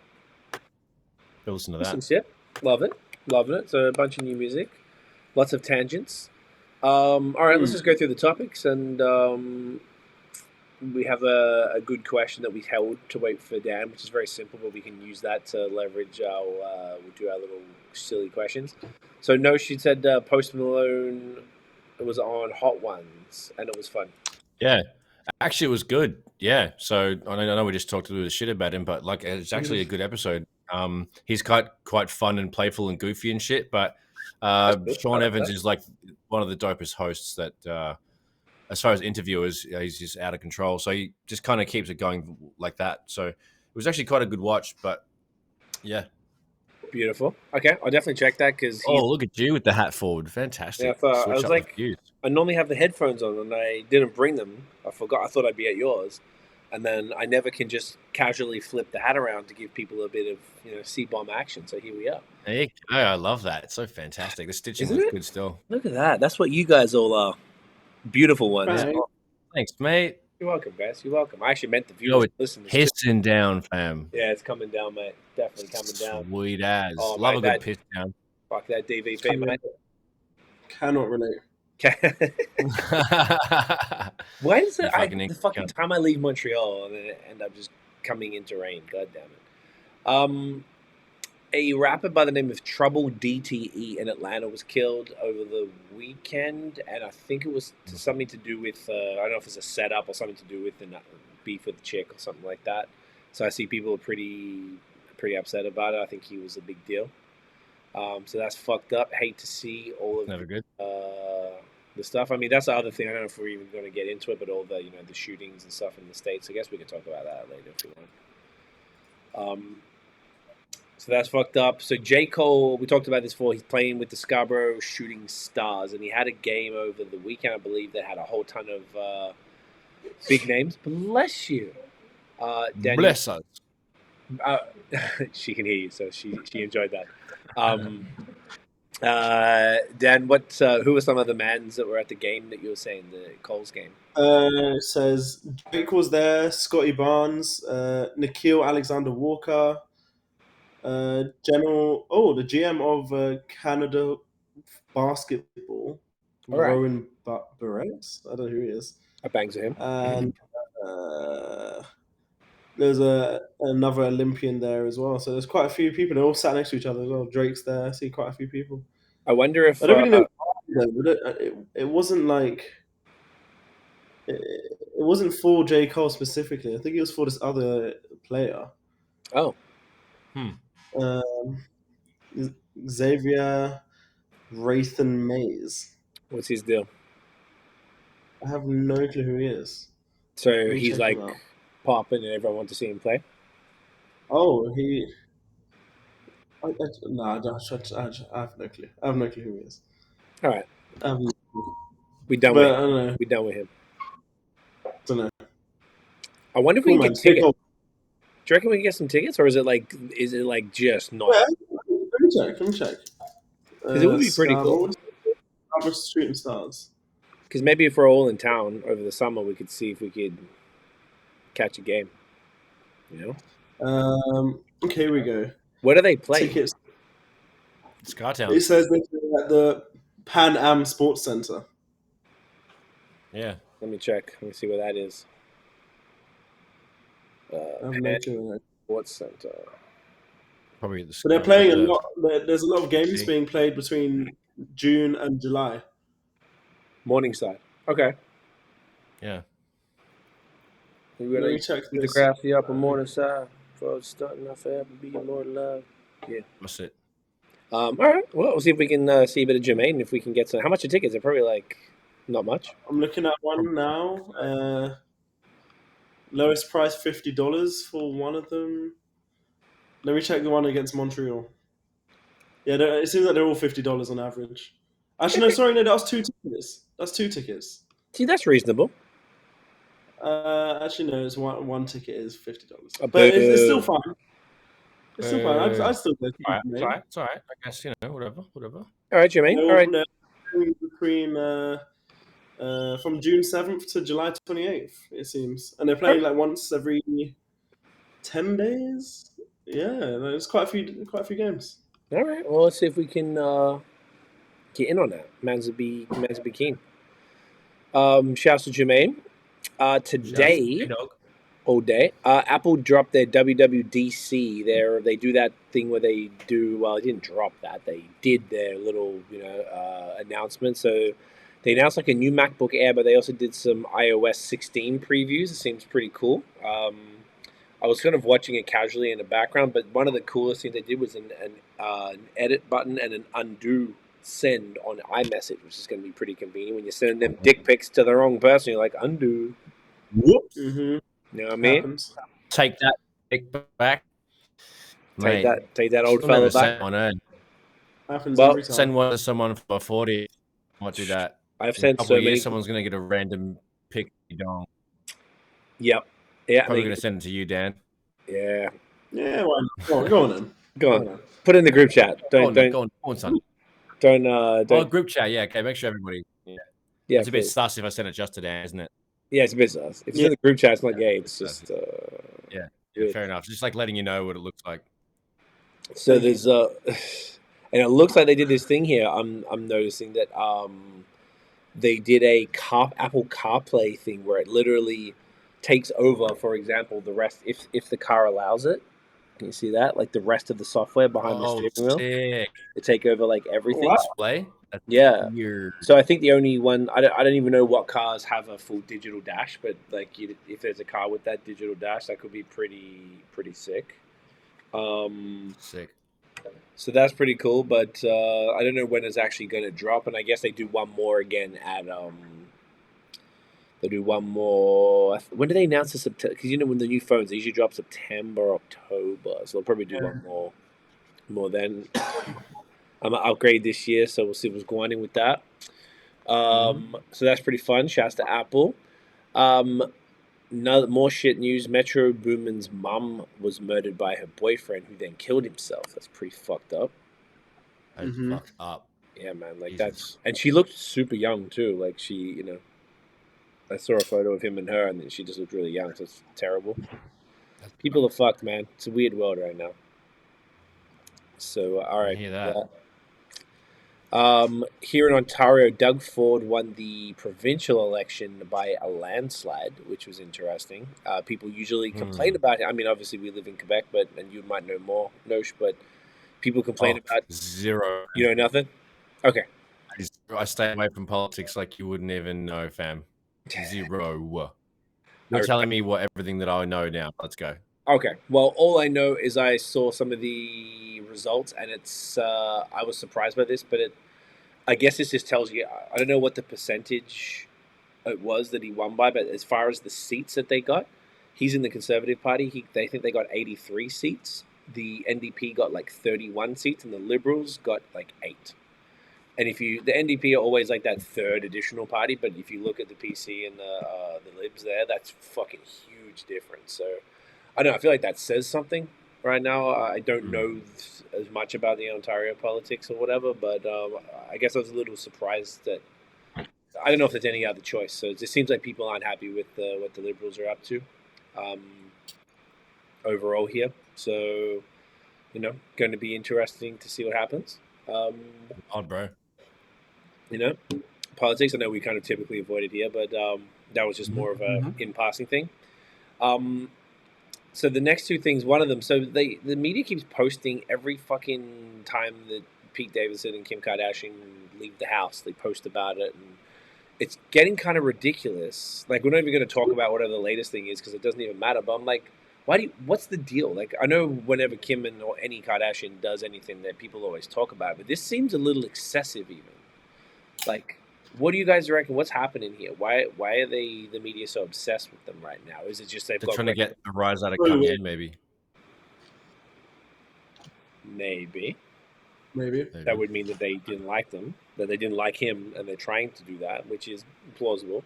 go listen to Some that. shit. Love it. Loving it. So a bunch of new music. Lots of tangents. All right, let's just go through the topics, and we have a good question that we held to wait for Dan, which is very simple, but we can use that to leverage our. We'll do our little silly questions. So, no, she said Post Malone was on Hot Ones, and it was fun. Yeah. Actually, it was good. Yeah. So I know we just talked a little shit about him, but like it's actually a good episode. He's quite fun and playful and goofy and shit, but Sean Evans is like one of the dopest hosts that as far as interviewers, he's just out of control. So he just kind of keeps it going like that. So it was actually quite a good watch, but yeah. Beautiful. Okay, I'll definitely check that because. Oh, look at you with the hat forward. Fantastic. Yeah, I Switch was up like, the views. I normally have the headphones on, and I didn't bring them. I forgot. I thought I'd be at yours, and then I never can just casually flip the hat around to give people a bit of C-bomb action. So here we are. There you go. I love that. It's so fantastic. The stitching Isn't looks it? good still. Look at that. That's what you guys all are. Beautiful ones. Right. Thanks, mate. You're welcome, Bess. You're welcome. I actually meant the viewers to listen. Pissing down, fam. Yeah, it's coming down, mate. Definitely coming down. Sweet as. Oh, Love mate, a good piss down. Fuck that DVP, mate. Cannot relate. Why is it fucking the fucking time I leave Montreal and then I end up just coming into rain? God damn it. A rapper by the name of Trouble DTE in Atlanta was killed over the weekend, and I think it was something to do with I don't know if it's a setup or something to do with the beef with the chick or something like that. So I see people are pretty upset about it. I think he was a big deal. So that's fucked up. Hate to see all of Never good. The stuff. I mean, that's the other thing. I don't know if we're even going to get into it, but all the the shootings and stuff in the States. I guess we can talk about that later if you want. So that's fucked up. So J. Cole, we talked about this before. He's playing with the Scarborough Shooting Stars, and he had a game over the weekend, I believe, that had a whole ton of big names. Bless you, Daniel. Bless us. She can hear you, so she enjoyed that. Dan, who were some of the mans that were at the game that you were saying, the Cole's game? It says Drake was there, Scotty Barnes, Nikhil Alexander Walker, the GM of Canada basketball, right. Rowan Barrett. I don't know who he is. I bangs with him. And there's another Olympian there as well. So there's quite a few people. They all sat next to each other as well. Drake's there. I see quite a few people. I wonder if I don't really know. It wasn't like it wasn't for J. Cole specifically. I think it was for this other player. Oh. Xavier Wrathan Mays. What's his deal? I have no clue who he is. So he's like popping and everyone wants to see him play? Oh, he... I have no clue. I have no clue who he is. All right. We're done with him. Don't know. I wonder if we can get tickets. Do you reckon we can get some tickets, or is it like just not? Yeah, let me check. Because it would be pretty cool. Shooting Stars. Because maybe if we're all in town over the summer, we could see if we could catch a game. Okay, here we go. Where do they play? Tickets. Scartown. It says they're at the Pan Am Sports Center. Yeah. Let me check. Let me see where that is. Pan Sports Center. Probably the But they're Scarborough playing a Reserve. lot. There's a lot of games See? being played between June and July. Morningside. Okay. Yeah. We're Let me gonna check the this. graph the upper Morningside for starting off forever be more love. Yeah. That's it. All right. Well, we'll see if we can see a bit of Jermaine. If we can get some. How much are tickets? They're probably like not much. I'm looking at one now. Lowest price $50 for one of them. Let me check the one against Montreal. Yeah, it seems like they're all $50 on average. Actually, no, sorry, no, that was 2 tickets. That's 2 tickets. See, that's reasonable. Actually, no, it's one ticket is $50, A but it's still boo. fine. It's still fine. I'd still go. All right. It's all right. I guess, whatever. All right, Jermaine. All right. Between from June 7th to July 28th, it seems, and they're playing like once every 10 days. Yeah, there's quite a few games. All right. Well, let's see if we can get in on that. Man's would be keen. Shouts to Jermaine. Today, all day, Apple dropped their WWDC. They do that thing where they do. Well, they didn't drop that. They did their little, announcement. So they announced like a new MacBook Air, but they also did some iOS 16 previews. It seems pretty cool. I was kind of watching it casually in the background, but one of the coolest things they did was an edit button and an undo send on iMessage, which is going to be pretty convenient when you're sending them dick pics to the wrong person. You're like, undo. Whoops. Mm-hmm. You know what I mean? Happens. Take that dick back. Take that old fella back. Happens every time. Send one to someone for 40. Might do that. I've sent so many. Someone's going to get a random pic. Yep. Yeah. Probably going to send it to you, Dan. Yeah. Yeah. Well, go on then. Go on. Put it in the group chat. Don't. Go on, son. Don't. Oh, group chat. Yeah. Okay. Make sure everybody. Yeah. It's a bit sus if I send it just to Dan, isn't it? Yeah, it's a bit sus. If it's in the group chat, it's not gay. It's just. Yeah. Fair enough. Just like letting you know what it looks like. So there's and it looks like they did this thing here. I'm noticing that they did a Apple CarPlay thing where it literally takes over, for example, the rest if the car allows it. Can you see that? Like the rest of the software behind the steering wheel. Sick. They take over like everything. Display? Yeah. Weird. So I think the only one I don't even know what cars have a full digital dash, but like if there's a car with that digital dash, that could be pretty sick. Sick. So that's pretty cool, but I don't know when it's actually going to drop, and I guess they do one more again at They do one more. When do they announce the September? Because when the new phones, they usually drop September, October. So they'll probably do one more then. I'm gonna upgrade this year, so we'll see what's going on with that. So that's pretty fun. Shouts to Apple. More shit news. Metro Boomin's mum was murdered by her boyfriend, who then killed himself. That's pretty fucked up. That's fucked up. Yeah, man. Like Jesus. and she looked super young too. Like she, I saw a photo of him and her, and she just looked really young. So it's terrible. People are fucked, man. It's a weird world right now. So, all right. I hear that. Here in Ontario, Doug Ford won the provincial election by a landslide, which was interesting. People usually complain about it. I mean, obviously, we live in Quebec, and you might know more, Nosh, but people complain about zero. You know nothing? Okay. I stay away from politics like you wouldn't even know, fam. Zero. You're telling me everything that I know now. Let's go. Okay. Well, all I know is I saw some of the results, and it's I was surprised by this, but I guess this just tells you. I don't know what the percentage it was that he won by, but as far as the seats that they got, he's in the Conservative Party. They think they got 83 seats. The NDP got like 31 seats, and the Liberals got like 8. And the NDP are always like that third additional party, but if you look at the PC and the Libs there, that's fucking huge difference. So I don't know. I feel like that says something right now. I don't know as much about the Ontario politics or whatever, but I guess I was a little surprised that I don't know if there's any other choice. So it just seems like people aren't happy with what the Liberals are up to overall here. So going to be interesting to see what happens. Odd, bro. Politics. I know we kind of typically avoid it here, but that was just more of a in passing thing. So the next two things, one of them, so the media keeps posting every fucking time that Pete Davidson and Kim Kardashian leave the house. They post about it, and it's getting kind of ridiculous. Like, we're not even going to talk about whatever the latest thing is because it doesn't even matter. But I'm like, what's the deal? Like, I know whenever Kim or any Kardashian does anything that people always talk about, but this seems a little excessive even. Like, what do you guys reckon? What's happening here? Why are the media so obsessed with them right now? Is it just they're trying to get a rise out of Kanye, maybe? Maybe. Maybe. That would mean that they didn't like them, that they didn't like him, and they're trying to do that, which is plausible.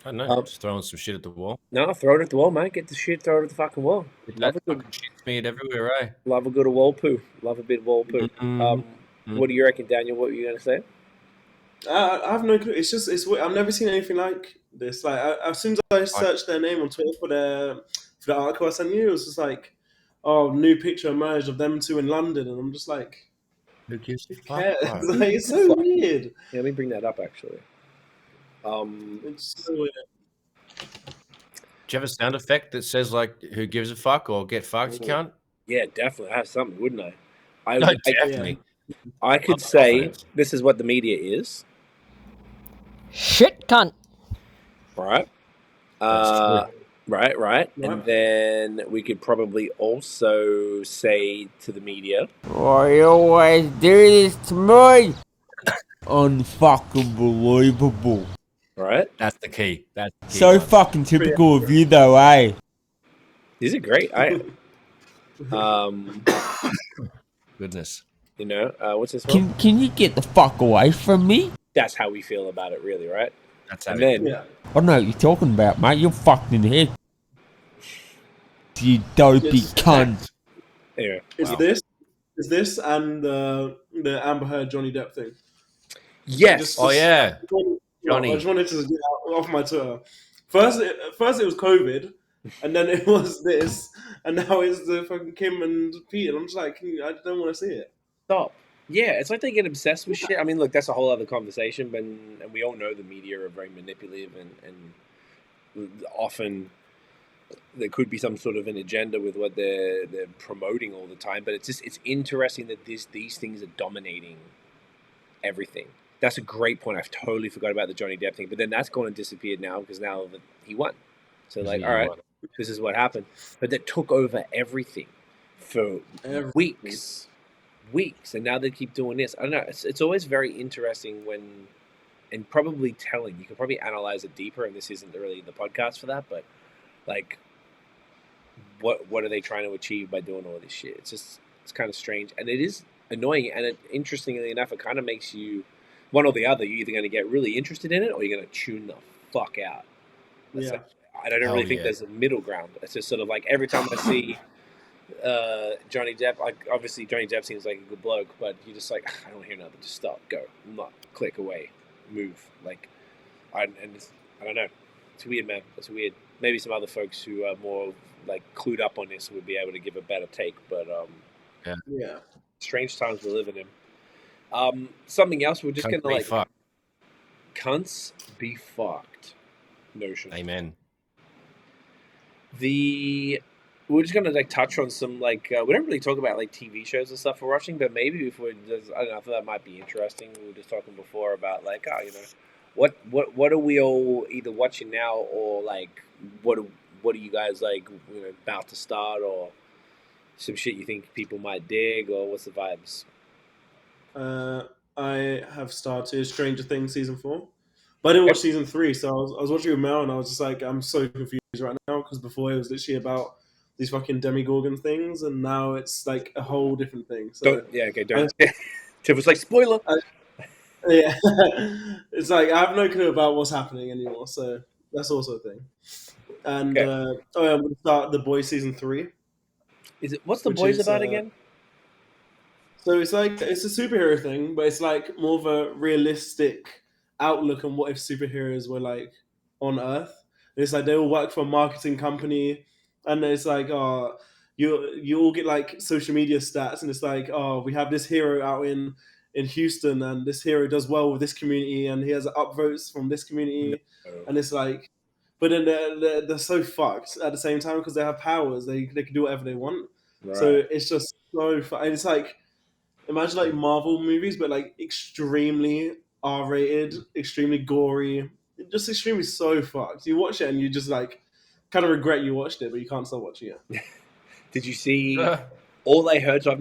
I don't know. Just throwing some shit at the wall. No, throw it at the wall, mate. Get the shit, throw it at the fucking wall. Love a good shit smeared everywhere, eh? Love a good wall poo. Love a bit of wall poo. What do you reckon, Daniel? What were you going to say? I have no clue. It's I've never seen anything like this. Like, as soon as I searched their name on Twitter for the article I sent you, it was just like, oh, new picture emerged of them two in London, and I'm just like, who gives a fuck? Like, it's so weird. Yeah, let me bring that up actually. It's so weird. Do you have a sound effect that says like "who gives a fuck" or "get fucked"? Count? Yeah, definitely. I have something, wouldn't I? Definitely. I could say this is what the media is. Shit cunt. Right. Right. And then we could probably also say to the media, Why you always do this to me? Unfucking believable. Right? That's the key. That's the key. So fucking typical of you though, eh? These are great. Goodness. You know, what's this one? Can you get the fuck away from me? That's how we feel about it, really, right? That's how. And then, I don't know what you're talking about, mate. You're fucked in the head. You dopey cunt. Anyway, Is this and the Amber Heard Johnny Depp thing? Yes. Yeah. Johnny. I just wanted to get off my Twitter. First it was COVID, and then it was this, and now it's the fucking Kim and Pete, and I'm just like, I don't want to see it. Stop. Yeah, it's like they get obsessed with shit. I mean, look, that's a whole other conversation, but and we all know the media are very manipulative, and often there could be some sort of an agenda with what they're promoting all the time. But it's interesting that these things are dominating everything. That's a great point. I've totally forgot about the Johnny Depp thing, but then that's gone and disappeared now because now he won. So like, all right, this is what happened. But that took over everything for weeks, and now they keep doing this. I don't know. It's always very interesting and probably telling. You can probably analyze it deeper, and this isn't really the podcast for that, but like, what are they trying to achieve by doing all this shit? It's kind of strange, and it is annoying. And interestingly enough, it kind of makes you one or the other. You're either going to get really interested in it, or you're going to tune the fuck out. I don't really think there's a middle ground. It's just sort of like every time I see Johnny Depp, obviously Johnny Depp seems like a good bloke, but you're just like, I don't want to hear nothing. Just stop, go, not click away, move. Like, I don't know. It's weird, man. It's weird. Maybe some other folks who are more like clued up on this would be able to give a better take, but strange times we're living in. Something else we're just gonna like fucked. Cunts be fucked notion. Amen. We're just gonna like touch on some like we don't really talk about like TV shows and stuff we're watching, but maybe if we're just, I don't know, I thought that might be interesting. We were just talking before about like what are we all either watching now or like what are you guys like about to start or some shit you think people might dig or what's the vibes? I have started Stranger Things season 4, but I didn't watch season 3. So I was watching with Mel, and I was just like, I'm so confused right now because before it was literally about these fucking Demogorgon things, and now it's like a whole different thing. So don't. Tiff was like, spoiler. Yeah, it's like I have no clue about what's happening anymore. So that's also a thing. And I'm going to start The Boys season 3. Is it what's The Boys about again? So it's like it's a superhero thing, but it's like more of a realistic outlook on what if superheroes were like on Earth. And it's like they all work for a marketing company, and it's like you all get like social media stats, and it's like we have this hero out in Houston, and this hero does well with this community, and he has upvotes from this community, and it's like but then they're so fucked at the same time because they have powers. They can do whatever they want. Right. So it's just so fun. And it's like, imagine like Marvel movies, but like extremely R-rated, extremely gory, just extremely so fucked. You watch it and you just like kind of regret you watched it, but you can't stop watching it. Did you see all I heard? So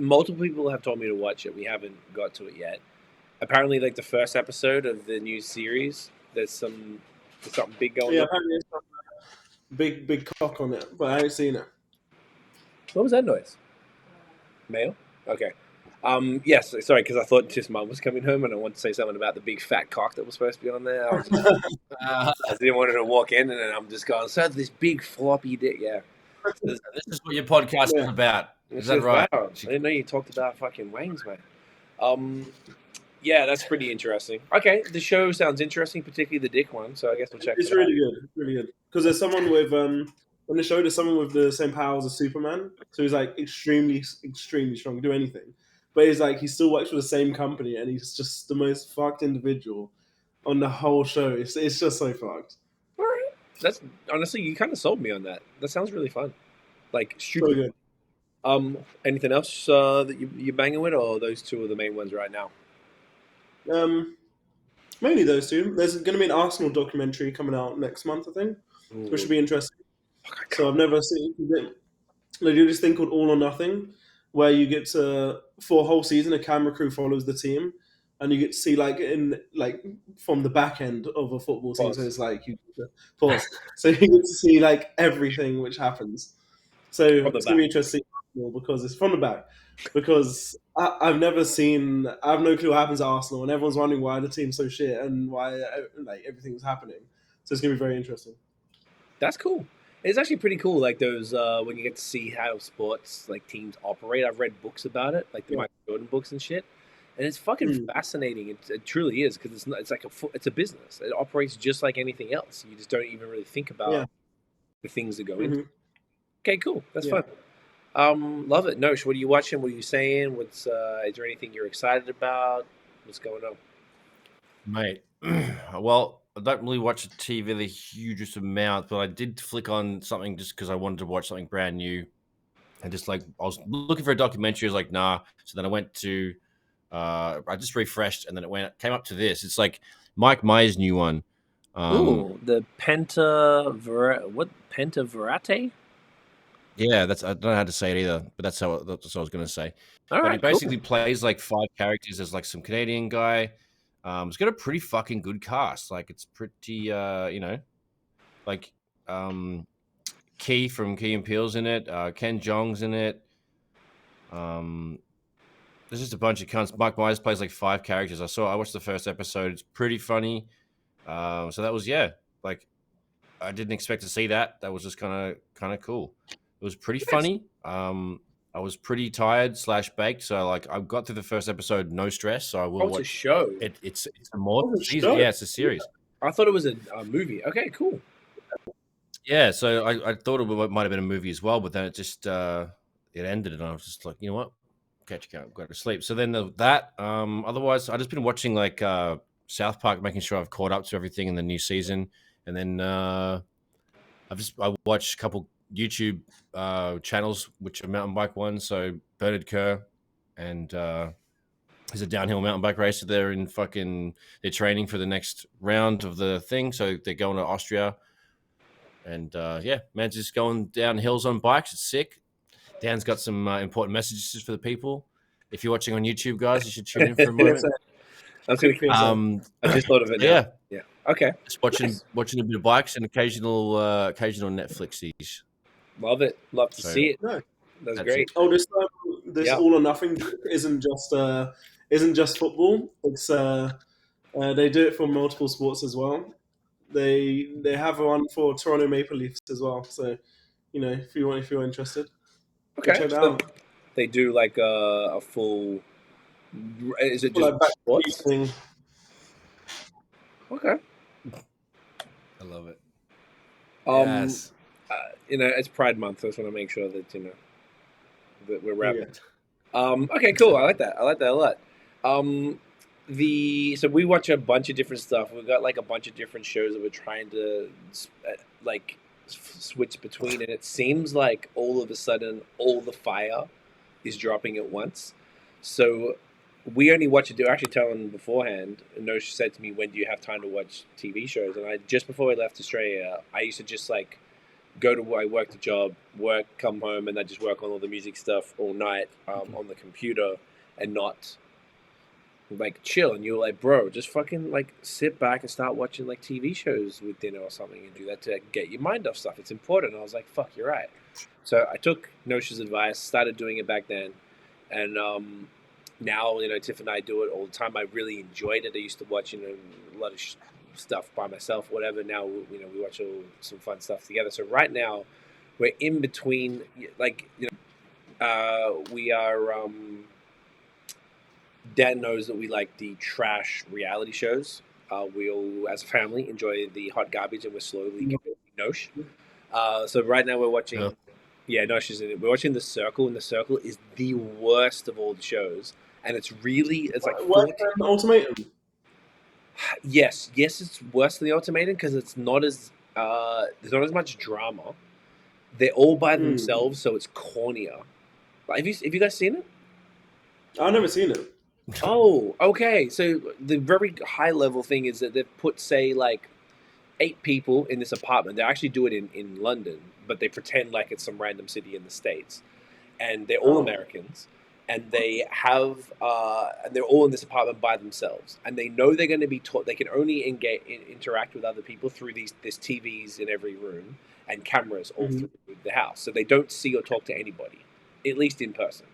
multiple people have told me to watch it. We haven't got to it yet. Apparently, like the first episode of the new series, there's something big going on. Yeah, apparently there's some big cock on it, but I haven't seen it. What was that noise? Mail? Okay. Yes, sorry, because I thought just Mum was coming home and I wanted to say something about the big fat cock that was supposed to be on there. I didn't want her to walk in and then I'm just going, so this big floppy dick, yeah. This is what your podcast is about. Is that right? Wow. I didn't know you talked about fucking wangs, mate. Yeah, that's pretty interesting. Okay, the show sounds interesting, particularly the dick one, so I guess we'll check it out. It's really good. It's really good. Because there's someone with, on the show, there's someone with the same powers as Superman. So he's like extremely strong, can do anything. But he's like, he still works for the same company and he's just the most fucked individual on the whole show. It's just so fucked. All right. That's honestly, you kind of sold me on that. That sounds really fun. Like, stupid. So good. Anything else that you're banging with, or those two are the main ones right now? Mainly those two. There's going to be an Arsenal documentary coming out next month, I think, which should be interesting. So I've never seen it. They do this thing called All or Nothing, where you get to, for a whole season, a camera crew follows the team, and you get to see from the back end of a football team. Pause. So it's like you get to pause. So you get to see like everything which happens. So it's going to be interesting because it's from the back. Because I have no clue what happens at Arsenal, and everyone's wondering why the team's so shit and why everything's happening. So it's going to be very interesting. That's cool. It's actually pretty cool, like those when you get to see how sports like teams operate. I've read books about it, like the Michael Jordan books and shit, and it's fucking fascinating. It truly is, because it's a business. It operates just like anything else. You just don't even really think about the things that go into it. Okay, cool. That's fun. Love it. Nosh, what are you watching? What are you saying? Is there anything you're excited about? What's going on? Mate, well, I don't really watch TV the hugest amount, but I did flick on something just because I wanted to watch something brand new. And just like, I was looking for a documentary. I was like, nah. So then I went to, I just refreshed, and then came up to this. It's like Mike Myers' new one. The Pentaverate? Yeah, I don't know how to say it either, but that's what I was going to say. All but right, he basically plays like 5 characters. There's like some Canadian guy. It's got a pretty fucking good cast. Like, it's pretty, like Key from Key and Peele's in it. Ken Jeong's in it. There's just a bunch of cunts. Mike Myers plays like 5 characters. I watched the first episode. It's pretty funny. So that was, like, I didn't expect to see that. That was just kind of cool. It was pretty funny. I was pretty tired / baked, so like I got through the first episode, no stress. So I will watch. It's a show. It's a more season. Yeah, it's a series. I thought it was a movie. Okay, cool. Yeah, so I thought it might have been a movie as well, but then it just it ended, and I was just like, you know what, catch you, go to sleep. So then otherwise, I just been watching like South Park, making sure I've caught up to everything in the new season, and then I watched a couple YouTube channels, which are mountain bike ones. So Bernard Kerr and he's a downhill mountain bike racer. They're training for the next round of the thing. So they're going to Austria, and man's just going down hills on bikes. It's sick. Dan's got some important messages for the people. If you're watching on YouTube, guys, you should tune in for a moment. I just thought of it now. Yeah. Okay. Just watching a bit of bikes and occasional Netflixies. Love it. Love to see it. No, that's great. This All or Nothing isn't just football. It's they do it for multiple sports as well. They have one for Toronto Maple Leafs as well. So, if you're interested, okay. Check it out. They do like a full. Is it just sports? Okay. I love it. Yes. It's Pride Month, so I just want to make sure that that we're wrapping. Okay, cool. I like that. I like that a lot. So we watch a bunch of different stuff. We've got like a bunch of different shows that we're trying to like switch between, and it seems like all of a sudden all the fire is dropping at once. So we only watch it. I actually tell him beforehand. And Nosh said to me, "When do you have time to watch TV shows?" And I just before I left Australia, I used to just like go to I worked a job, work, come home, and I just work on all the music stuff all night on the computer and not like chill. And you're like, bro, just fucking like sit back and start watching like TV shows with dinner or something and do that to get your mind off stuff. It's important. And I was like, fuck, you're right. So I took Nosh's advice, started doing it back then, and now Tiff and I do it all the time. I really enjoyed it. I used to watch a lot of stuff by myself, whatever. Now we watch some fun stuff together. So right now we're in between, like we are. Dan knows that we like the trash reality shows. We all, as a family, enjoy the hot garbage, and we're slowly getting Nosh. So right now we're watching. Yeah, Nosh is in it. We're watching The Circle, and The Circle is the worst of all the shows, and it's like worse than Ultimatum. Yes, it's worse than The Ultimatum because it's not as there's not as much drama. They're all by themselves, so it's cornier. Have you guys seen it? I've never seen it. Oh, okay. So the very high level thing is that they've put, say, like 8 people in this apartment. They actually do it in London, but they pretend like it's some random city in the States. And they're all Americans. And they have, and they're all in this apartment by themselves. And they know they're going to be taught, they can only interact with other people through there's TVs in every room and cameras all through the house. So they don't see or talk to anybody, at least in person.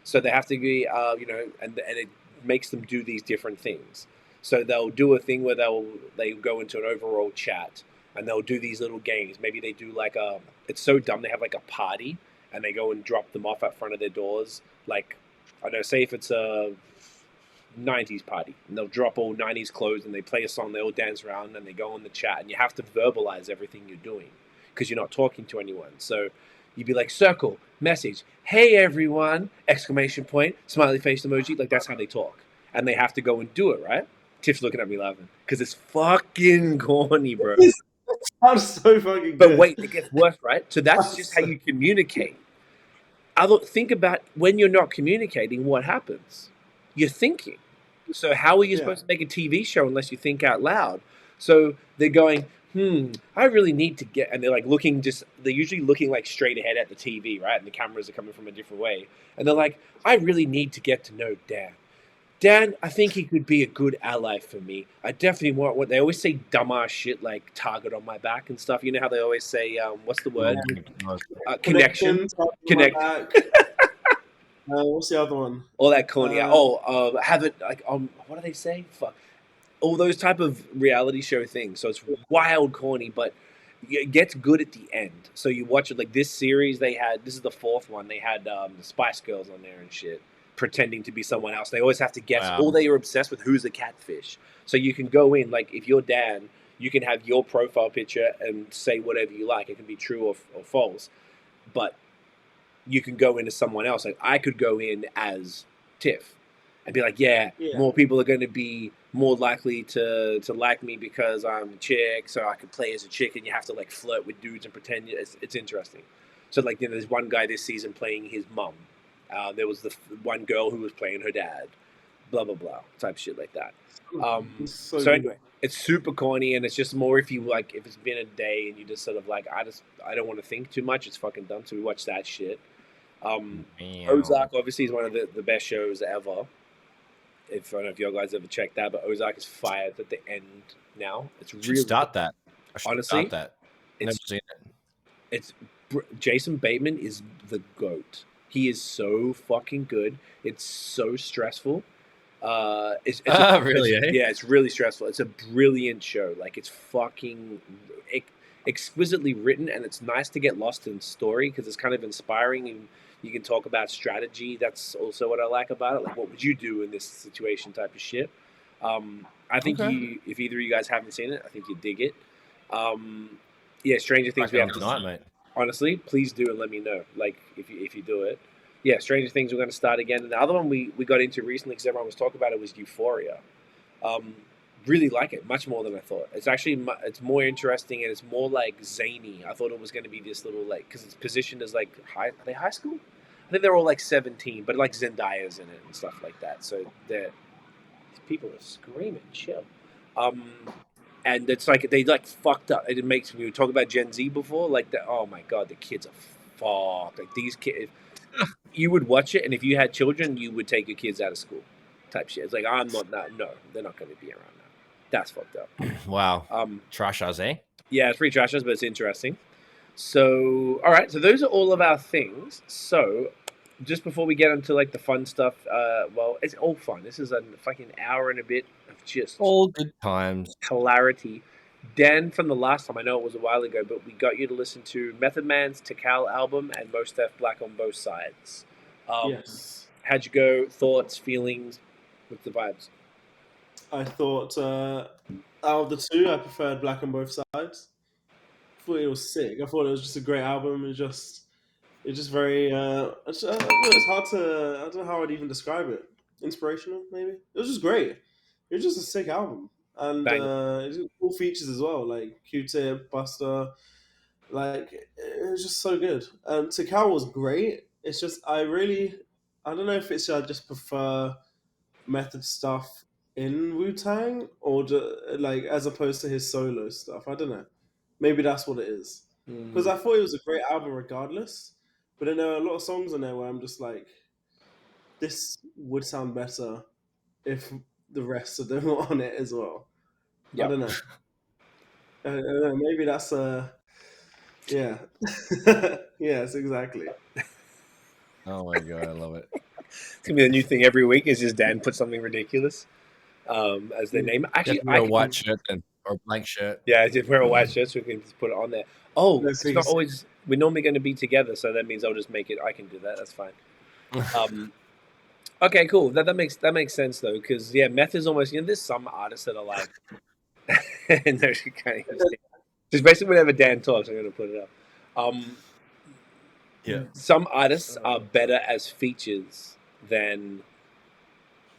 So they have to be, and it makes them do these different things. So they'll do a thing where they go into an overall chat, and they'll do these little games. Maybe they do like it's so dumb, they have like a party, and they go and drop them off at front of their doors. Like, I don't know, say if it's a 90s party, and they'll drop all 90s clothes, and they play a song, they all dance around, and they go on the chat, and you have to verbalize everything you're doing, because you're not talking to anyone. So you'd be like, circle, message, hey everyone, exclamation point, smiley face emoji. Like, that's how they talk. And they have to go and do it, right? Tiff's looking at me laughing. Because it's fucking corny, bro. Sounds so fucking good. But wait, it gets worse, right? So that's just how you communicate. Think about when you're not communicating, what happens? You're thinking. So how are you supposed to make a TV show unless you think out loud? So they're going, I really need to get, and they're like they're usually looking like straight ahead at the TV, right? And the cameras are coming from a different way. And they're like, I really need to get to know Dan. Dan, I think he could be a good ally for me. I definitely want what they always say, dumbass shit like target on my back and stuff. You know how they always say, what's the word? Connection. Connect. What's the other one? All that corny. Have it like what do they say? Fuck. All those type of reality show things. So it's wild corny, but it gets good at the end. So you watch it like this series this is the 4th one. They had the Spice Girls on there and shit, pretending to be someone else. They always have to guess. Wow. Or they are obsessed with who's the catfish. So you can go in, like if you're Dan, you can have your profile picture and say whatever you like. It can be true or false. But you can go into someone else. Like I could go in as Tiff and be like, more people are going to be more likely to like me because I'm a chick, so I can play as a chick, and you have to like flirt with dudes and pretend it's interesting. So like there's one guy this season playing his mum. There was the one girl who was playing her dad, blah blah blah, type shit like that. So anyway, it's super corny, and it's just more if it's been a day and you just sort of like I don't want to think too much. It's fucking dumb. So we watch that shit. Ozark obviously is one of the best shows ever. I don't know if you guys ever checked that, but Ozark is fired at the end now. It's really start that. Honestly, start that. Never seen it. Jason Bateman is the GOAT. He is so fucking good. It's so stressful. Really? Yeah, it's really stressful. It's a brilliant show. Like it's fucking exquisitely written, and it's nice to get lost in story because it's kind of inspiring. And you can talk about strategy. That's also what I like about it. Like, what would you do in this situation type of shit. I think if either of you guys haven't seen it, I think you dig it. Stranger Things. We have tonight, mate. Honestly, please do and let me know. Like if you do it. Yeah, Stranger Things, we're going to start again. And the other one we got into recently because everyone was talking about it was Euphoria. Really like it much more than I thought. It's actually it's more interesting and it's more like zany. I thought it was going to be this little like because it's positioned as like high. Are they high school? I think they're all like 17, but like Zendaya's in it and stuff like that. So these people are screaming, chill. And it's like they like fucked up. It makes me talk about Gen Z before, like that. Oh my god, the kids are fucked. Like these kids, you would watch it, and if you had children, you would take your kids out of school, type shit. It's like I'm not. No, they're not going to be around now. That's fucked up. Wow. Trash as, eh? Yeah, it's pretty trashes, but it's interesting. So, all right. So those are all of our things. So, just before we get into like the fun stuff, well, it's all fun. This is a fucking hour and a bit of just all good times, hilarity. Dan, from the last time, I know it was a while ago, but we got you to listen to Method Man's Tikal album and Mos Def Black on Both Sides. Yes. How'd you go? Thoughts, feelings? What's the vibes? I thought out of the two, I preferred Black on Both Sides. I thought it was sick. I thought it was just a great album. It's just very. It's hard to. I don't know how I'd even describe it. Inspirational, maybe. It was just great. It was just a sick album, and it's cool features as well, like Q-Tip, Buster. Like it was just so good. Tikal was great. It's just I don't know if it's I just prefer Method stuff in Wu-Tang or like as opposed to his solo stuff. I don't know. Maybe that's what it is. Because I thought it was a great album regardless. But then there are a lot of songs on there where I'm just like, this would sound better if the rest of them were on it as well. Yep. I don't know. I don't know. Maybe that's yeah. Yes, exactly. Oh my god, I love it. It's gonna be a new thing every week. Is just Dan put something ridiculous as their name. Actually, wear a white shirt then, or a blank shirt. Yeah, just wear a white shirt so we can just put it on there. Oh, it's not always. We're normally going to be together, so that means I'll just make it. I can do that. That's fine. Okay, cool. That makes sense though, because yeah, Meth is almost. There's some artists that are like, and no, she can't even say. Just basically whenever Dan talks, I'm going to put it up. Yeah. Some artists are better as features than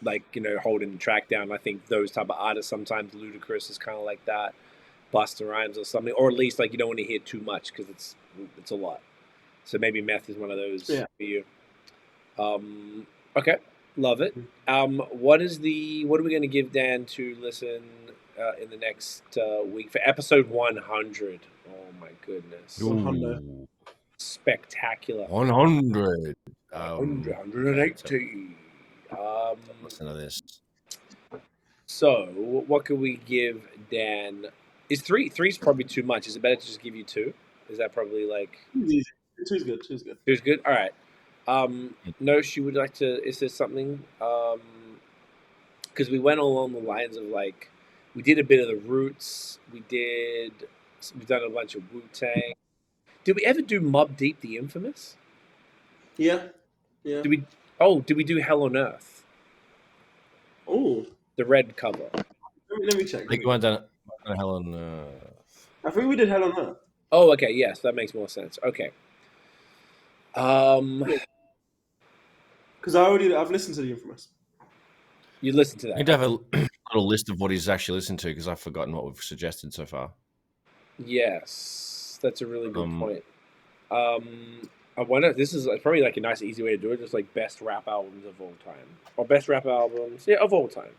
like holding the track down. I think those type of artists, sometimes Ludacris is kind of like that, Busta Rhymes or something, or at least like you don't want to hear too much because it's a lot. So maybe Meth is one of those for you. Okay, love it. What are we going to give Dan to listen in the next week for episode 100? Oh my goodness! 100. Spectacular. 100. 180. Listen to this. So, what could we give Dan? Is three's probably too much? Is it better to just give you two? Is that probably like two's good? Two's good. Two's good. All right. No, she would like to. Is there something? Because we went along the lines of like, we did a bit of the Roots. We've done a bunch of Wu-Tang. Did we ever do Mobb Deep, the Infamous? Yeah. Did we do Hell on Earth? Oh, the red cover. Let me check. I think we went down Hell on Earth. I think we did Hell on Earth. Oh, okay. Yes, that makes more sense. Okay. Because I've listened to the Infamous. You listened to that? I need to have a little list of what he's actually listened to because I've forgotten what we've suggested so far. Yes, that's a really good point. I wonder if this is probably like a nice, easy way to do it. Just like best rap albums of all time, or best rap albums, of all time.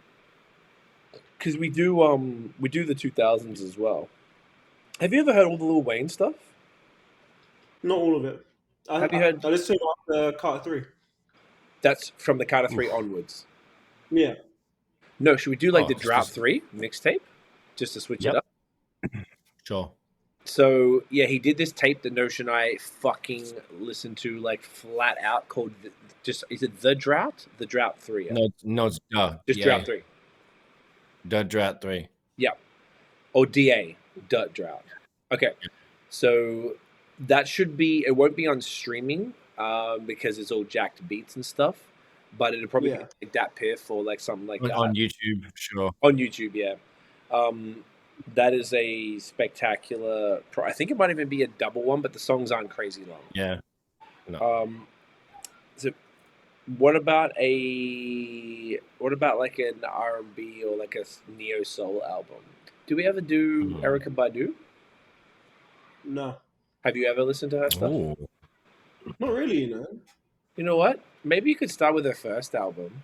Because we do the 2000s as well. Have you ever heard all the Lil Wayne stuff? Not all of it. Have you heard? I listened to Carter 3. That's from the Carter 3 onwards. Yeah. No, should we do like the Drought 3 mixtape? Just to switch it up? Sure. So, yeah, he did this tape that Notion I fucking listened to like flat out called is it The Drought? The Drought 3. No, it's just Drought 3. The Drought 3. Yeah. Or DA, Drought. Okay. So that it won't be on streaming because it's all jacked beats and stuff. But it'll probably be like that piff or like something like that. On YouTube, sure. On YouTube, yeah. That is a spectacular. I think it might even be a double one, but the songs aren't crazy long. Yeah. No. What about like an R&B or like a neo soul album? Do we ever do Erykah Badu? No, Have you ever listened to her stuff? Ooh. not really. You know what? Maybe you could start with her first album,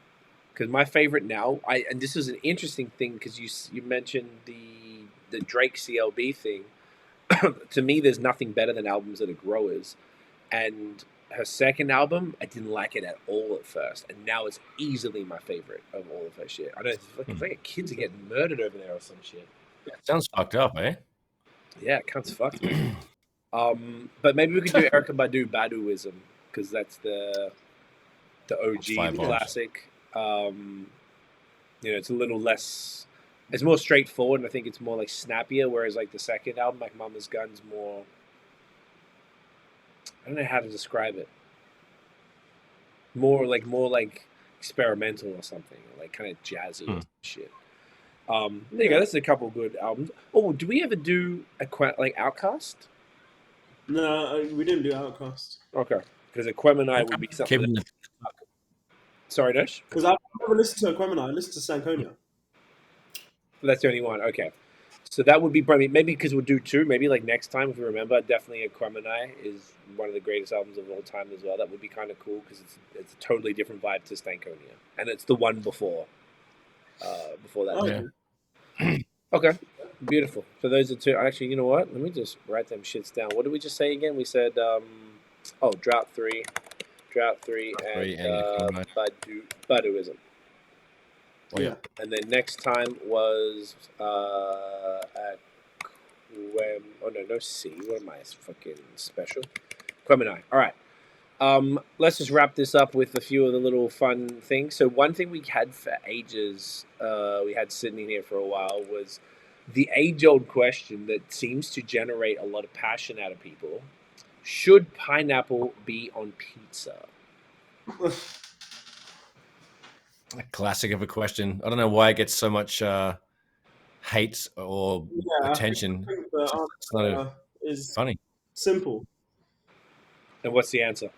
because my favorite now. And this is an interesting thing because you mentioned the Drake CLB thing. To me, there's nothing better than albums that are growers. And her second album, I didn't like it at all at first, and now it's easily my favorite of all of her shit. I don't it's like kids are getting murdered over there or some shit. Sounds fucked up, eh? Yeah, cunt's fucked, man. But maybe we could do Erykah Badu Baduism, because that's the OG, Five the bars. classic. It's a little less. It's more straightforward, and I think it's more like snappier. Whereas like the second album, like Mama's Gun's more. I don't know how to describe it. More like experimental or something, or like kind of jazzy or shit. There you go. That's a couple of good albums. Oh, do we ever do like Outcast? No, we didn't do Outcast. Okay, because Aquemini would be something. Keeping the- Sorry, Dash. Because I've never listened to Aquemini. I listened to Sankonia. That's the only one. Okay, so that would be probably maybe because we'll do two. Maybe like next time, if we remember, definitely Aquemini is one of the greatest albums of all time as well. That would be kind of cool because it's a totally different vibe to Stankonia, and it's the one before that. Oh, yeah. Okay, beautiful. So those are two. Actually, you know what? Let me just write them shits down. What did we just say again? We said, Drought 3, and Baduism. Oh yeah. And then next time was no C. What am I? Fucking special. Aquemini. All right. Let's just wrap this up with a few of the little fun things. So one thing we had for ages, we had sitting here for a while, was the age-old question that seems to generate a lot of passion out of people. Should pineapple be on pizza? A classic of a question. I don't know why it gets so much hate or attention. I think the It's not answer is funny. simple. And what's the answer?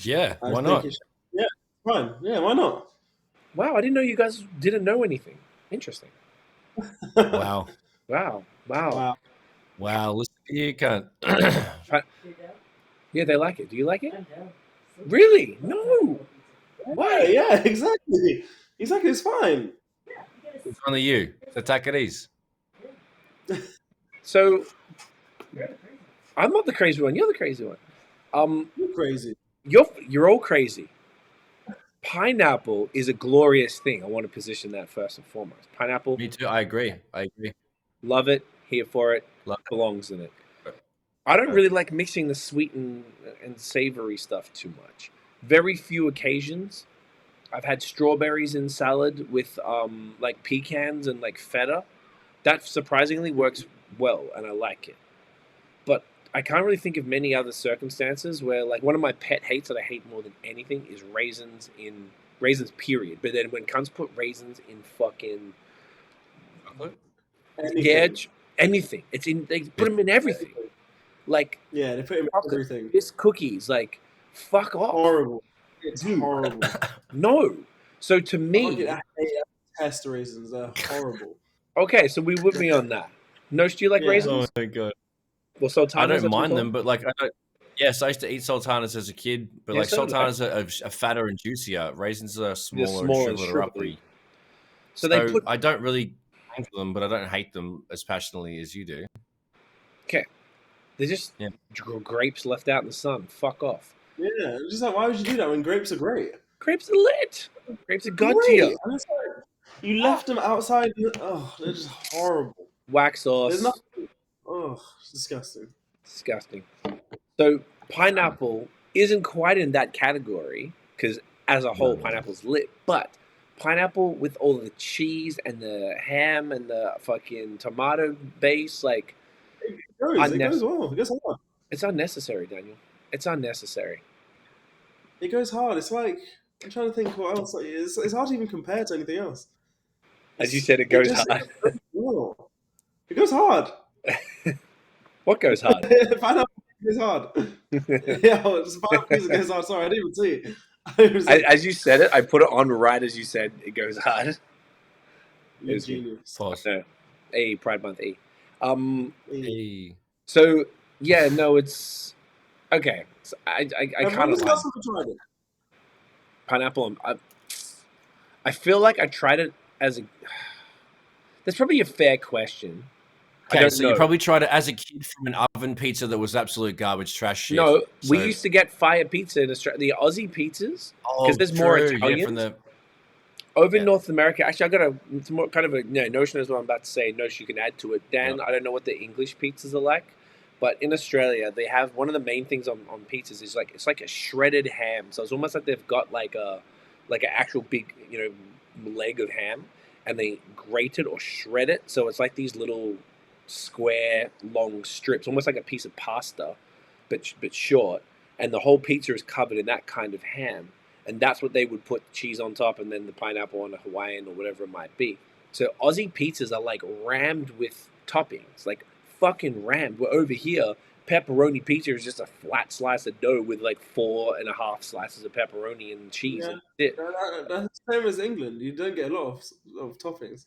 Yeah, I why think not? it should- Yeah, fine. Yeah, why not? Wow, I didn't know you guys didn't know anything. Interesting. Wow. Wow. Listen to you, cunt. Yeah, they like it. Do you like it? Really? No. Why? Yeah, exactly. Exactly, it's fine. It's only you. So take it easy. So, I'm not the crazy one. You're the crazy one. You're crazy. You're all crazy. Pineapple is a glorious thing. I want to position that first and foremost. Pineapple, Me too. I agree. love it, here for it, Love it. belongs in it. I don't really like mixing the sweet and savory stuff too much. Very few occasions. I've had strawberries in salad with like pecans and like feta. That surprisingly works well, and I like it. But I can't really think of many other circumstances where, like, one of my pet hates that I hate more than anything is raisins, period. But then when cunts put raisins in fucking anything, it's in. They put them in everything. Like, Yeah, they put him in everything. this cookies, like, fuck off. Horrible. It's horrible. No. So to me, I hate test raisins. They're horrible. okay, so we would be on that. No, do you like raisins? Oh my god. Well, sultanas. I don't mind them, but like, yes, I used to eat sultanas as a kid, but Yeah, like so did I. sultanas are fatter and juicier. Raisins are smaller, smaller and and shriveled shrivelly. uppy. So they put. I don't really hate them, but I don't hate them as passionately as you do. Okay, they're just grapes left out in the sun. Fuck off. Yeah, it's just like, why would you do that when grapes are great? Grapes are lit. Grapes are god Great. tier. And it's like, you left them outside. Oh, they're just horrible. Wax sauce. There's nothing. Oh, it's disgusting. Disgusting. So pineapple isn't quite in that category because as a whole, pineapple's lit. But pineapple with all the cheese and the ham and the fucking tomato base, like, It goes well. It goes hard. it's unnecessary, Daniel. It's unnecessary. It goes hard. It's like, I'm trying to think what else. Like, it's hard to even compare to anything else. As you said, it goes hard. It goes hard. What goes hard? Pineapple goes hard. Yeah, it's pineapple goes hard. Sorry, I didn't even see it. As you said it, I put it on right as you said it goes hard. You're genius. Pause. No, Pride Month E. Hey. So yeah, no, it's okay. So I kind of like tried it. pineapple. I feel like I tried it as a. That's probably a fair question. Okay, so you probably tried it as a kid from an oven pizza that was absolute garbage, trash shit. No, so... we used to get fire pizza in Australia. The Aussie pizzas, because there's more Italians. Yeah, Over in North America, actually, I got a more kind of a notion as what I'm about to say. Notion you can add to it. Dan, I don't know what the English pizzas are like, but in Australia, they have one of the main things on pizzas is like it's like a shredded ham. So it's almost like they've got like an actual big leg of ham, and they grate it or shred it. So it's like these little square long strips, almost like a piece of pasta, but short. And the whole pizza is covered in that kind of ham. And that's what they would put cheese on top and then the pineapple on a Hawaiian or whatever it might be. So Aussie pizzas are like rammed with toppings, like fucking rammed. We're over here, pepperoni pizza is just a flat slice of dough with like 4.5 slices of pepperoni and cheese. Yeah, that's the same as England. You don't get a lot of toppings.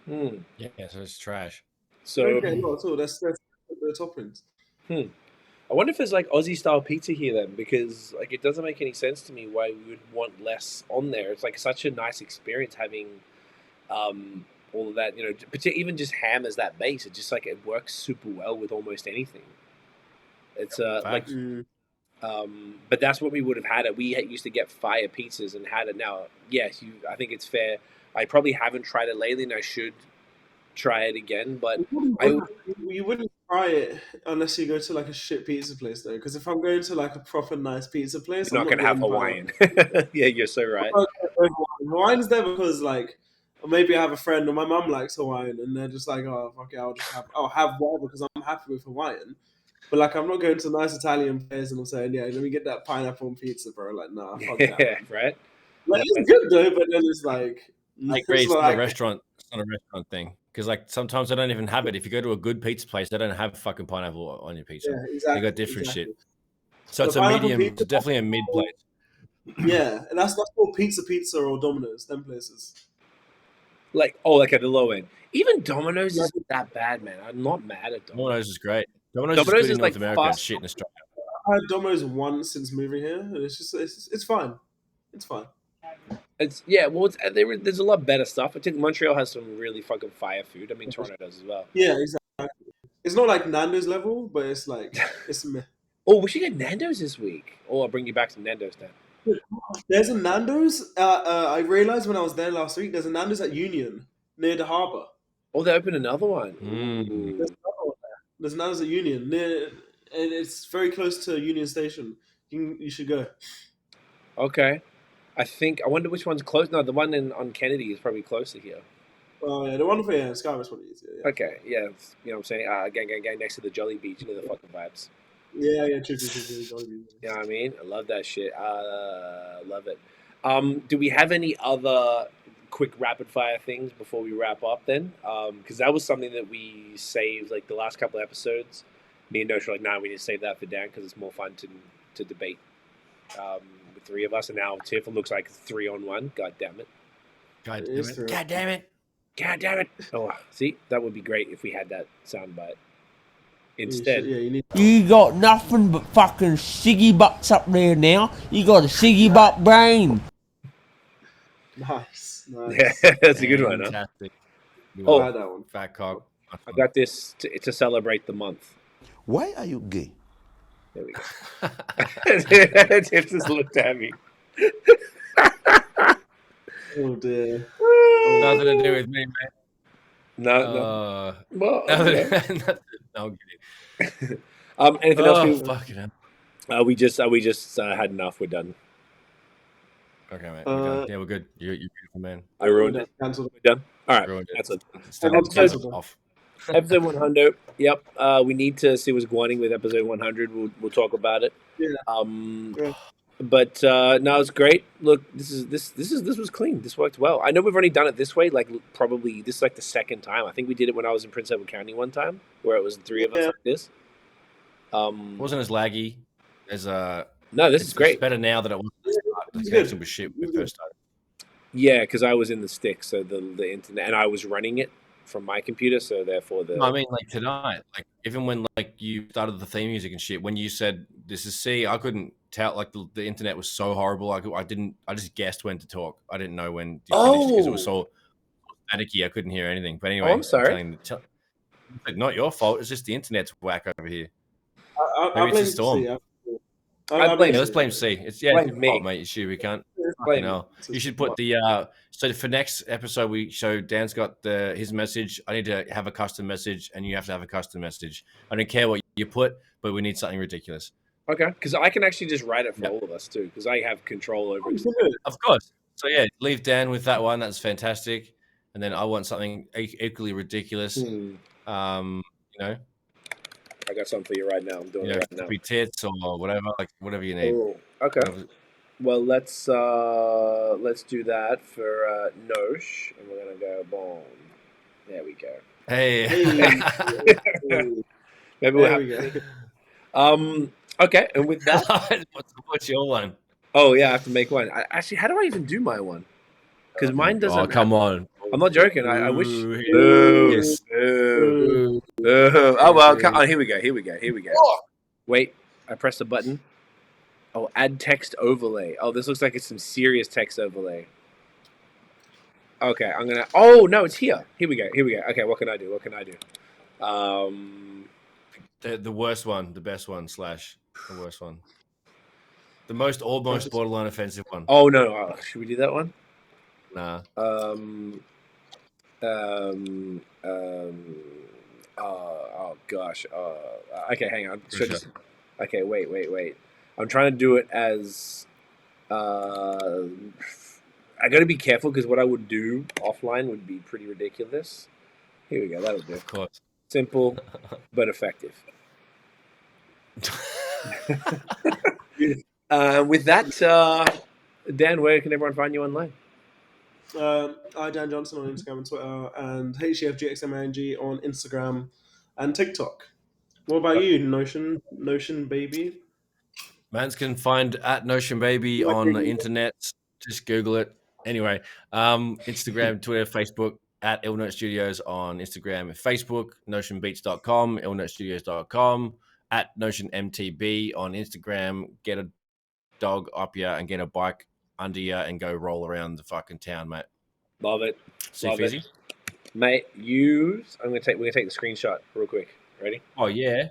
Yeah, so it's trash. So you don't get a lot at all. That's the toppings. I wonder if there's like Aussie style pizza here then, because like it doesn't make any sense to me why we would want less on there. It's like such a nice experience having all of that, but even just ham as that base. It just like it works super well with almost anything. It's but that's what we would have had it. We used to get fire pizzas and had it. Now, yes, I think it's fair. I probably haven't tried it lately, and I should try it again, but you wouldn't try it unless you go to like a shit pizza place though, because if I'm going to like a proper nice pizza place, you're not going to have Hawaiian. Yeah, you're so right. Hawaiian's there because like maybe I have a friend or my mum likes Hawaiian and they're just like, oh fuck it, I'll have whatever because I'm happy with Hawaiian. But like I'm not going to a nice Italian place and I'm saying, yeah, let me get that pineapple on pizza, bro. Like, nah, fuck that. Yeah, right. Like it's good though, but then it's like I agree, it's not a restaurant. It's not a restaurant thing. Because like sometimes they don't even have it. If you go to a good pizza place, they don't have fucking pineapple on your pizza. Yeah, exactly, they got different shit. So it's a medium, it's definitely a mid place. Yeah, and that's called Pizza or Domino's, them places. Like at the low end. Even Domino's isn't that bad, man. I'm not mad at Domino's. Domino's is great. Domino's is good in North America and shit in Australia. I had Domino's once since moving here, and it's fine. It's fine. There's a lot better stuff. I think Montreal has some really fucking fire food. I mean, Toronto does as well. Yeah, exactly. It's not like Nando's level, but it's like it's meh. Oh, we should get Nando's this week. Oh, I'll bring you back some Nando's then. There's a Nando's. I realized when I was there last week. There's a Nando's at Union near the harbour. Oh, they opened another one. There's Nando's at Union near, and it's very close to Union Station. You should go. Okay. I wonder which one's close. No, the one on Kennedy is probably closer here. Oh, yeah, the one for Scarborough is probably easier. Yeah. Okay, yeah. You know what I'm saying? Gang, next to the Jolly Beach. You know the fucking vibes. Yeah, true. Jolly Beach. You know what I mean? I love that shit. Love it. Do we have any other quick rapid fire things before we wrap up then? Because that was something that we saved like the last couple of episodes. Me and Nosh were like, nah, we need to save that for Dan because it's more fun to debate. With three of us, and now Tiff looks like 3-on-1. God damn it! God damn it! Oh, see, that would be great if we had that soundbite. Instead, you got nothing but fucking ciggy butts up there now. You got a ciggy butt brain. Nice. Yeah, that's a good one, huh? Oh, that one. Fat cock. I got this to celebrate the month. Why are you gay? There we go. Tiff just looked at me. Oh dear. Nothing to do with me, man. No. Well, okay. No, I'm kidding. Anything else? Fucking we just had enough. We're done. Okay, mate. We're done. Yeah, we're good. You're beautiful, man. I ruined it. Cancelled. We're done. All right. Ruined it. Cancelled off. Episode 100. Yep. We need to see what's going on with episode 100. We'll talk about it. Yeah. But no, it's great. Look, this was clean. This worked well. I know we've already done it this way. Like probably this is like the second time. I think we did it when I was in Prince Edward County one time, where it was the three of us like this. Wasn't as laggy as No, this is great. It's better now than it was. the It's connection good. was shit when we first started. Yeah, because I was in the stick, so the internet, and I was running it from my computer, so therefore the. No, I mean, like tonight, like even when like you started the theme music and shit, when you said this is C, I couldn't tell. Like the internet was so horrible. I just guessed when to talk. I didn't know when you finished because it was so staticky. I couldn't hear anything. But anyway, I'm sorry. Not your fault. It's just the internet's whack over here. I Maybe it's blame a storm. C. I blame Yeah, let's blame C. It's blame me. fault, mate. It's you. We can't. Blame No, you should put the. So for next episode, we show Dan's got his message. I need to have a custom message, and you have to have a custom message. I don't care what you put, but we need something ridiculous. Okay, because I can actually just write it for all of us too, because I have control over it. Of course. So yeah, leave Dan with that one. That's fantastic. And then I want something equally ridiculous. You know, I got something for you right now. I'm doing it right now. Be tits or whatever, like whatever you need. Oh, okay. Whatever. Well, let's do that for Nosh, and we're gonna go boom. There we go. Hey. Maybe we'll have. Okay, and with that, what's your one? Oh yeah, I have to make one. Actually, how do I even do my one? Because mine doesn't. Oh come on! I'm not joking. I wish. Yes. Oh well. Here we go. Wait, I pressed the button. Oh, add text overlay. Oh, this looks like it's some serious text overlay. Okay, I'm gonna. Oh no, it's here. Here we go. Okay, what can I do? The worst one, the best one / the worst one, the most almost borderline offensive one. Oh no! Should we do that one? Nah. Oh gosh. Okay, hang on. Okay, wait. I'm trying to do it as. I got to be careful because what I would do offline would be pretty ridiculous. Here we go. That'll do. Of course. Simple, but effective. With that, Dan, where can everyone find you online? I Dan Johnson on Instagram and Twitter, and HEFGXMANG on Instagram and TikTok. What about you, Notion baby? Mans can find at Notion Baby on the internet. Just Google it. Anyway, Instagram, Twitter, Facebook, at Illnote Studios on Instagram and Facebook, notionbeats.com, illnotestudios.com, at NotionMTB on Instagram. Get a dog up here and get a bike under you and go roll around the fucking town, mate. Love it. See Fizzy? Mate, we're gonna take the screenshot real quick. Ready? Oh yeah.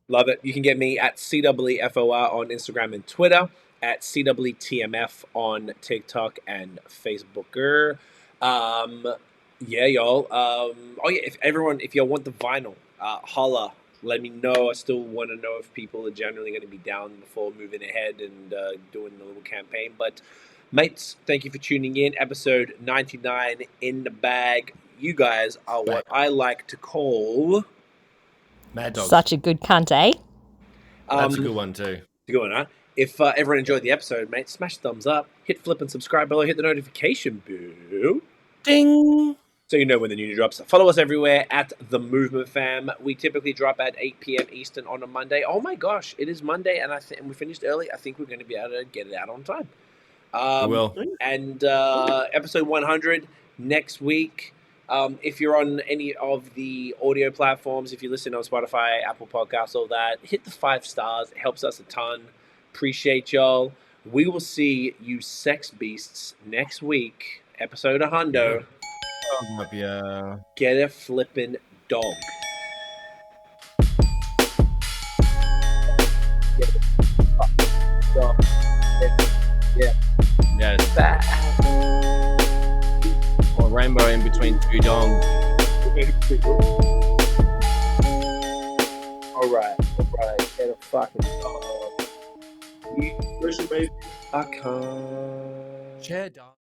Love it. You can get me at CWEFOR on Instagram and Twitter, at CWTMF on TikTok and Facebooker. Yeah, y'all. If y'all want the vinyl, holla. Let me know. I still want to know if people are generally going to be down before moving ahead and doing the little campaign. But, mates, thank you for tuning in. Episode 99 in the bag. You guys are what I like to call... Mad Dogs. Such a good cunt, eh? That's a good one too. Good one, huh? If everyone enjoyed the episode, mate, smash thumbs up, hit flip and subscribe below, hit the notification bell. Ding! So you know when the new drops. Follow us everywhere at The Movement Fam. We typically drop at 8 p.m. Eastern on a Monday. Oh my gosh, it is Monday, and we finished early. I think we're going to be able to get it out on time. We will. And episode 100 next week. If you're on any of the audio platforms, if you listen on Spotify, Apple Podcasts, all that, hit the 5 stars. It helps us a ton. Appreciate y'all. We will see you sex beasts next week. Episode 100. Get a flippin' dog. Yeah. Yes. Or rainbow in between two dongs. All right. Get a fucking dog. Notion baby. I can't. Share dog.